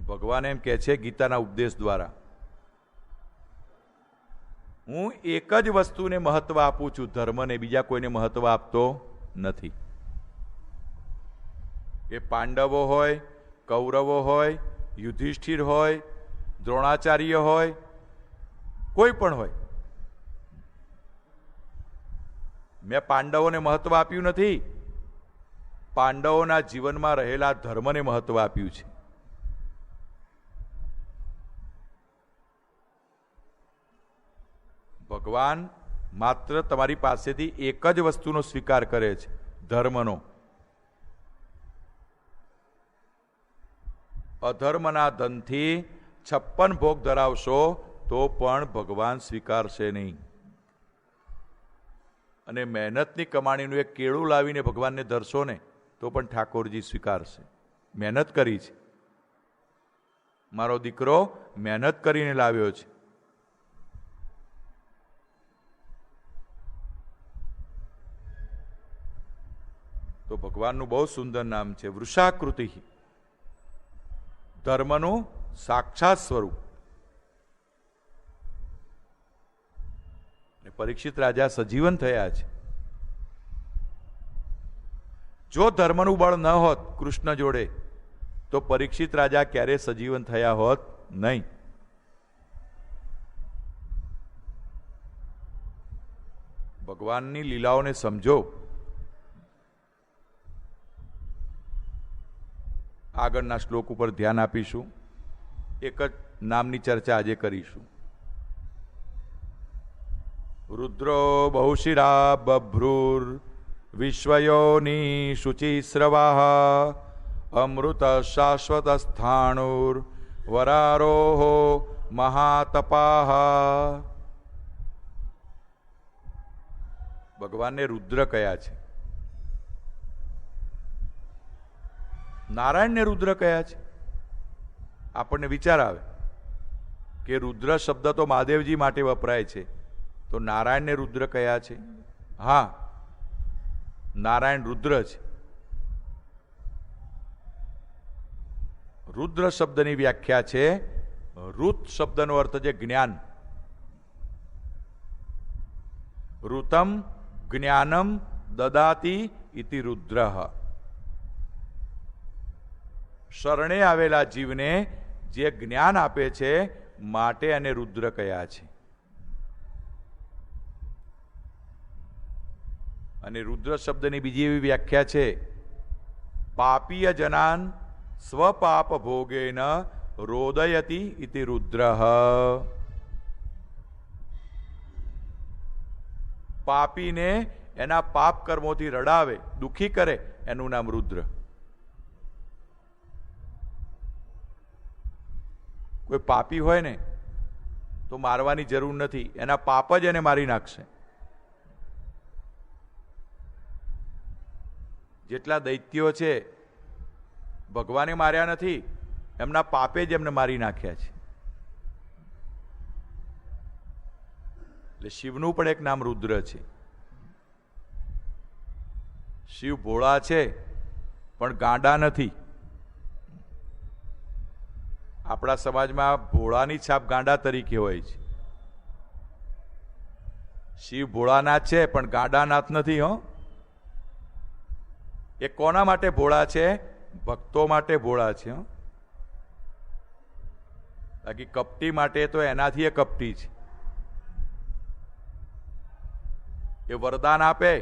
ભગવાન એમ કહે છે ગીતાના ઉપદેશ દ્વારા, હું એક જ વસ્તુને મહત્વ આપું છું, ધર્મને. બીજા કોઈને મહત્વ આપતો નથી. એ પાંડવો હોય, કૌરવો હોય, યુધિષ્ઠિર હોય, દ્રોણાચાર્ય હોય, કોઈ પણ હોય. મેં પાંડવોને મહત્વ આપ્યું નથી, પાંડવોના જીવનમાં રહેલા ધર્મને મહત્વ આપ્યું છે. ભગવાન માત્ર તમારી પાસેથી એક જ વસ્તુનો સ્વીકાર કરે છે, ધર્મનો. અધર્મના ધનથી 56 ભોગ ધરાવશો તો પણ ભગવાન સ્વીકારશે નહીં. અને મહેનતની કમાણીનું એક કેળું લાવીને ભગવાનને ધરશો ને તો પણ ઠાકોરજી સ્વીકારશે. મહેનત કરી છે, મારો દીકરો મહેનત કરીને લાવ્યો છે. તો ભગવાનનું બહુ સુંદર નામ છે વૃષાકૃતિ, ધર્મનું સાક્ષાત સ્વરૂપ. પરીક્ષિત રાજા સજીવન થયા છે. જો ધર્મનું બળ ન હોત કૃષ્ણ જોડે તો પરીક્ષિત રાજા ક્યારે સજીવન થયા હોત નહીં. ભગવાનની લીલાઓને સમજો. આગળના શ્લોક ઉપર ધ્યાન આપીશું. એક જ નામની ચર્ચા આજે કરીશું. રુદ્રો બહુશિરા બભ્રુર વિશ્વયોની શુચિસ્રવાહ અમૃત શાશ્વત સ્થાણુર વરારોહો મહાતપાહ. ભગવાનને રુદ્ર કયા છે, નારાયણને રુદ્ર કયા છે. આપણને વિચાર આવે કે રુદ્ર શબ્દ તો મહાદેવજી માટે વપરાય છે, તો નારાયણને રુદ્ર કયા છે? હા, નારાયણ રુદ્ર છે. રુદ્ર શબ્દની વ્યાખ્યા છે, રુત શબ્દનો અર્થ છે જ્ઞાન. ઋતમ જ્ઞાનમ દદાતી ઇતિ રુદ્રઃ. શરણે આવેલા જીવને જે જ્ઞાન આપે છે માટે એને રુદ્ર કયા છે. અને રુદ્ર શબ્દની બીજી એવી વ્યાખ્યા છે, પાપીય જનાન સ્વપાપ ભોગેન રોદયતિ ઇતિ રુદ્રઃ. પાપીને એના પાપ કર્મોથી રડાવે, દુખી કરે, એનું નામ રુદ્ર. કોઈ પાપી હોય ને તો મારવાની જરૂર નથી, એના પાપ જ એને મારી નાખશે. જેટલા દૈત્યો છે ભગવાને માર્યા નથી, એમના પાપે જ એમને મારી નાખ્યા છે. એટલે શિવનું પણ એક નામ રુદ્ર છે. શિવ ભોળા છે પણ ગાંડા નથી. આપણા સમાજમાં ભોળાની છાપ ગાંડા તરીકે હોય છે. શિવ ભોળાનાથ છે પણ ગાંડાનાથ નથી. હો, એ કોના માટે ભોળા છે? ભક્તો માટે ભોળા છે. બાકી કપટી માટે તો એનાથી એ કપટી છે. એ વરદાન આપે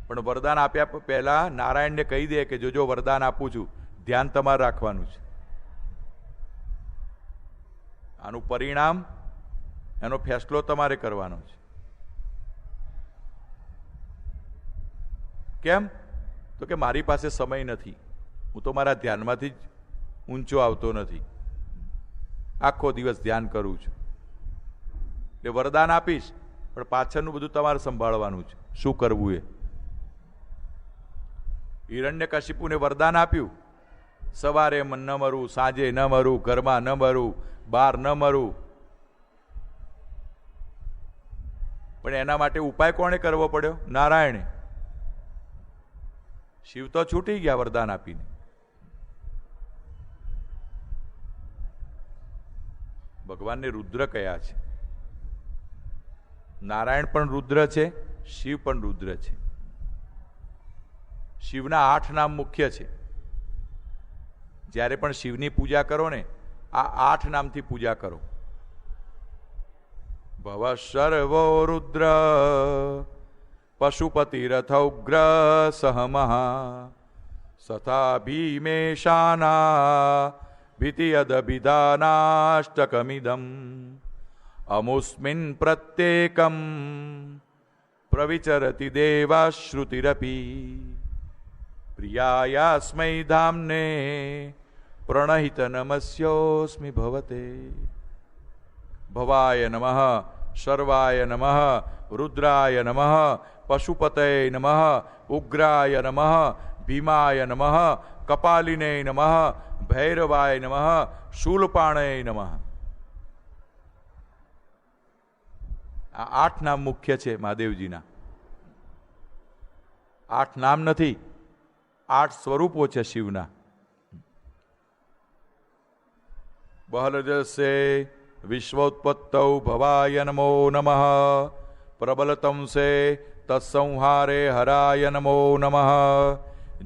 પણ વરદાન આપ્યા પહેલા નારાયણને કહી દે કે જો વરદાન આપું છું, ધ્યાન તમારે રાખવાનું છે. આનું પરિણામ, એનો ફેસલો તમારે કરવાનો છે. કેમ? તો કે મારી પાસે સમય નથી, હું તો મારા ધ્યાનમાંથી જ ઊંચો આવતો નથી, આખો દિવસ ધ્યાન કરું છું. એટલે વરદાન આપીશ, પણ પાછળનું બધું તમારે સંભાળવાનું છે, શું કરવું એ. હિરણ્યકશિપુને વરદાન આપ્યું, સવારે ન મરું, સાંજે ન મરું, ઘરમાં ન મરું, બહાર ન મરું. પણ એના માટે ઉપાય કોણે કરવો પડ્યો? નારાયણે. શિવ તો છૂટી ગયા વરદાન આપીને. ભગવાનને રુદ્ર કયા છે. નારાયણ પણ રુદ્ર છે, શિવ પણ રુદ્ર છે. શિવના 8 નામ મુખ્ય છે. જ્યારે પણ શિવની પૂજા કરો ને, આ 8 નામથી પૂજા કરો. ભવ સર્વો રુદ્ર પશુપતિરથૌગ્ર સહમઃ સથા ભીમેશાના ભીતિયદભિધાનાષ્ટકમિદમ અમુસ્મિન પ્રત્યેકમ પ્રવિચરતિ દેવાશ્રુતિરપી પ્રિયાયાસ્મૈ ધામને પ્રણહિત નમસ્યોસ્મિ ભવતે. ભવાય નમઃ, સર્વાય નમઃ, રુદ્રાય નમઃ, પશુપતય નમઃ, ઉગ્રાય નમઃ, ભીમાય નમઃ, કપાલિને નમઃ, ભૈરવાય નમઃ, શૂલપાણય નમઃ. આ 8 નામ મુખ્ય છે મહાદેવજીના. 8 નામ નથી, 8 સ્વરૂપો છે શિવના. બહલજસે વિશ્વોત્પત્તૌ ભવાય નમો નમઃ, પ્રબલતંસે તત્સંહારે હરાય નમો નમઃ,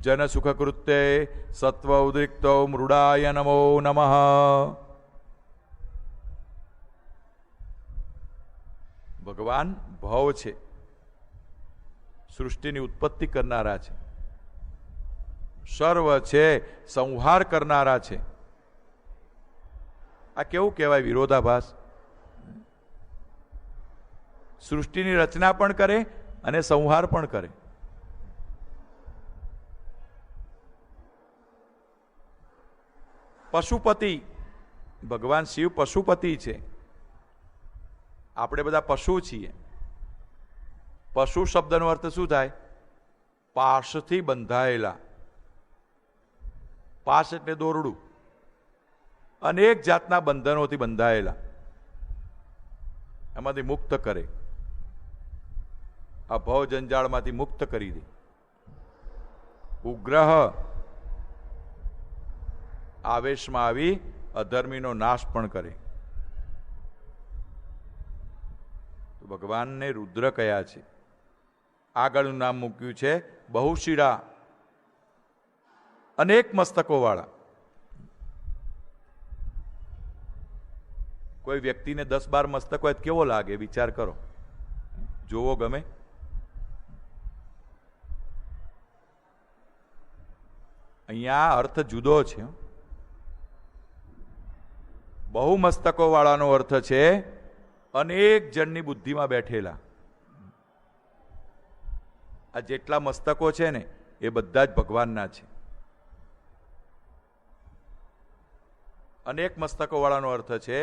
જનસુખકૃત્યે સત્વ ઉદ્રિક્તો મૃડાય નમો નમઃ. ભગવાન ભવ છે, સૃષ્ટિની ઉત્પત્તિ કરનારા છે, સર્વ છે, સંહાર કરનારા છે. આ કેવું કહેવાય? વિરોધાભાસ. સૃષ્ટિની રચના પણ કરે અને સંહાર પણ કરે. પશુપતિ, ભગવાન શિવ પશુપતિ છે. આપણે બધા પશુ છીએ. પશુ શબ્દનો અર્થ શું થાય? પાશથી બંધાયેલા. પાશ એટલે દોરડું. અનેક જાતના બંધનોથી બંધાયેલા, એમાંથી મુક્ત કરે. આ ભવ જંજાળમાંથી મુક્ત કરી દે. ઉગ્રહ, આવેશમાં આવી અધર્મીનો નાશ પણ કરે. તો ભગવાનને રુદ્ર કયા છે. આગળનું નામ મૂક્યું છે બહુશિરા, અનેક મસ્તકો વાળા. કોઈ વ્યક્તિને 10-12 મસ્તક હોય કેવો લાગે? વિચાર કરો, જોવો ગમે? અહીંયા અર્થ જુદો છે. બહુ મસ્તકો વાળાનો અર્થ છે અનેક જણની બુદ્ધિમાં બેઠેલા. આ જેટલા મસ્તકો છે ને એ બધા જ ભગવાનના છે. અનેક મસ્તકો વાળાનો અર્થ છે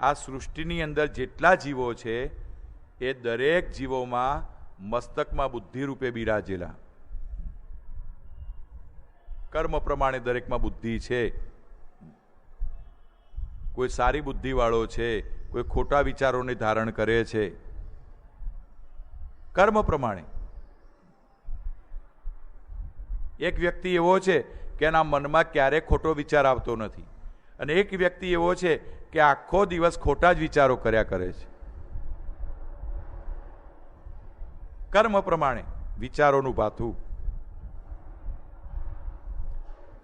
આ સૃષ્ટિની અંદર જેટલા જીવો છે એ દરેક જીવોમાં મસ્તકમાં બુદ્ધિ રૂપે બિરાજેલા. કર્મ પ્રમાણે દરેકમાં બુદ્ધિ છે. કોઈ સારી બુદ્ધિ વાળો છે, કોઈ ખોટા વિચારોને ધારણ કરે છે. કર્મ પ્રમાણે. એક વ્યક્તિ એવો છે કે એના મનમાં ક્યારેય ખોટો વિચાર આવતો નથી, અને એક વ્યક્તિ એવો છે કે આખો દિવસ ખોટા જ વિચારો કર્યા કરે છે. કર્મ પ્રમાણે વિચારોનું ભાથું.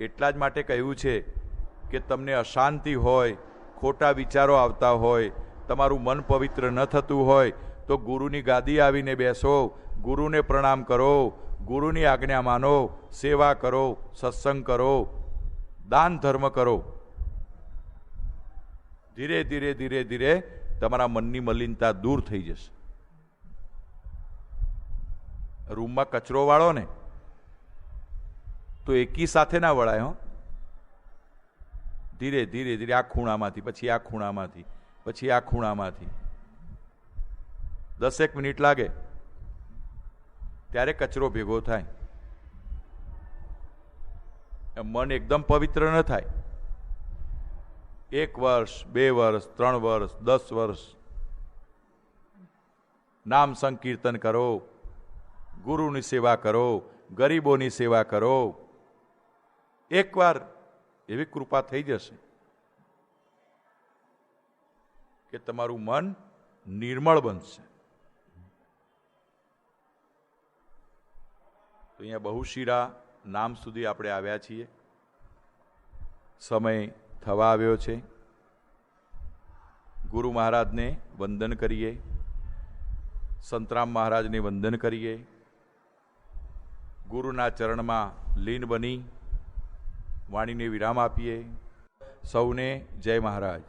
એટલા જ માટે કહ્યું છે કે તમને અશાંતિ હોય, ખોટા વિચારો આવતા હોય, તમારું મન પવિત્ર ન થતું હોય તો ગુરુની ગાદી આવીને બેસો, ગુરુને પ્રણામ કરો, ગુરુની આજ્ઞા માનો, સેવા કરો, સત્સંગ કરો, દાન ધર્મ કરો. ધીરે ધીરે ધીરે ધીરે તમારા મનની મલિનતા દૂર થઈ જશે. રૂમમાં કચરો વાળો ને તો એકી સાથે ના વળાય. ધીરે ધીરે ધીરે આ ખૂણામાંથી, પછી આ ખૂણામાંથી, પછી આ ખૂણામાંથી 10 મિનિટ લાગે ત્યારે કચરો ભેગો થાય. મન એકદમ પવિત્ર ન થાય. 1 વર્ષ, 2 વર્ષ, 3 વર્ષ, 10 વર્ષ નામ સંકીર્તન કરો, ગુરુની સેવા કરો, ગરીબોની સેવા કરો. એકવાર એવી કૃપા થઈ જશે કે તમારું મન નિર્મળ બનશે. તો અહીંયા બહુશીરા નામ સુધી આપણે આવ્યા છીએ. સમય થવા આવ્યો છે. ગુરુ મહારાજને વંદન કરીએ, સંતરામ મહારાજને વંદન કરીએ, ગુરુના ચરણમાં લીન બની વાણીને વિરામ આપીએ. સૌને જય મહારાજ.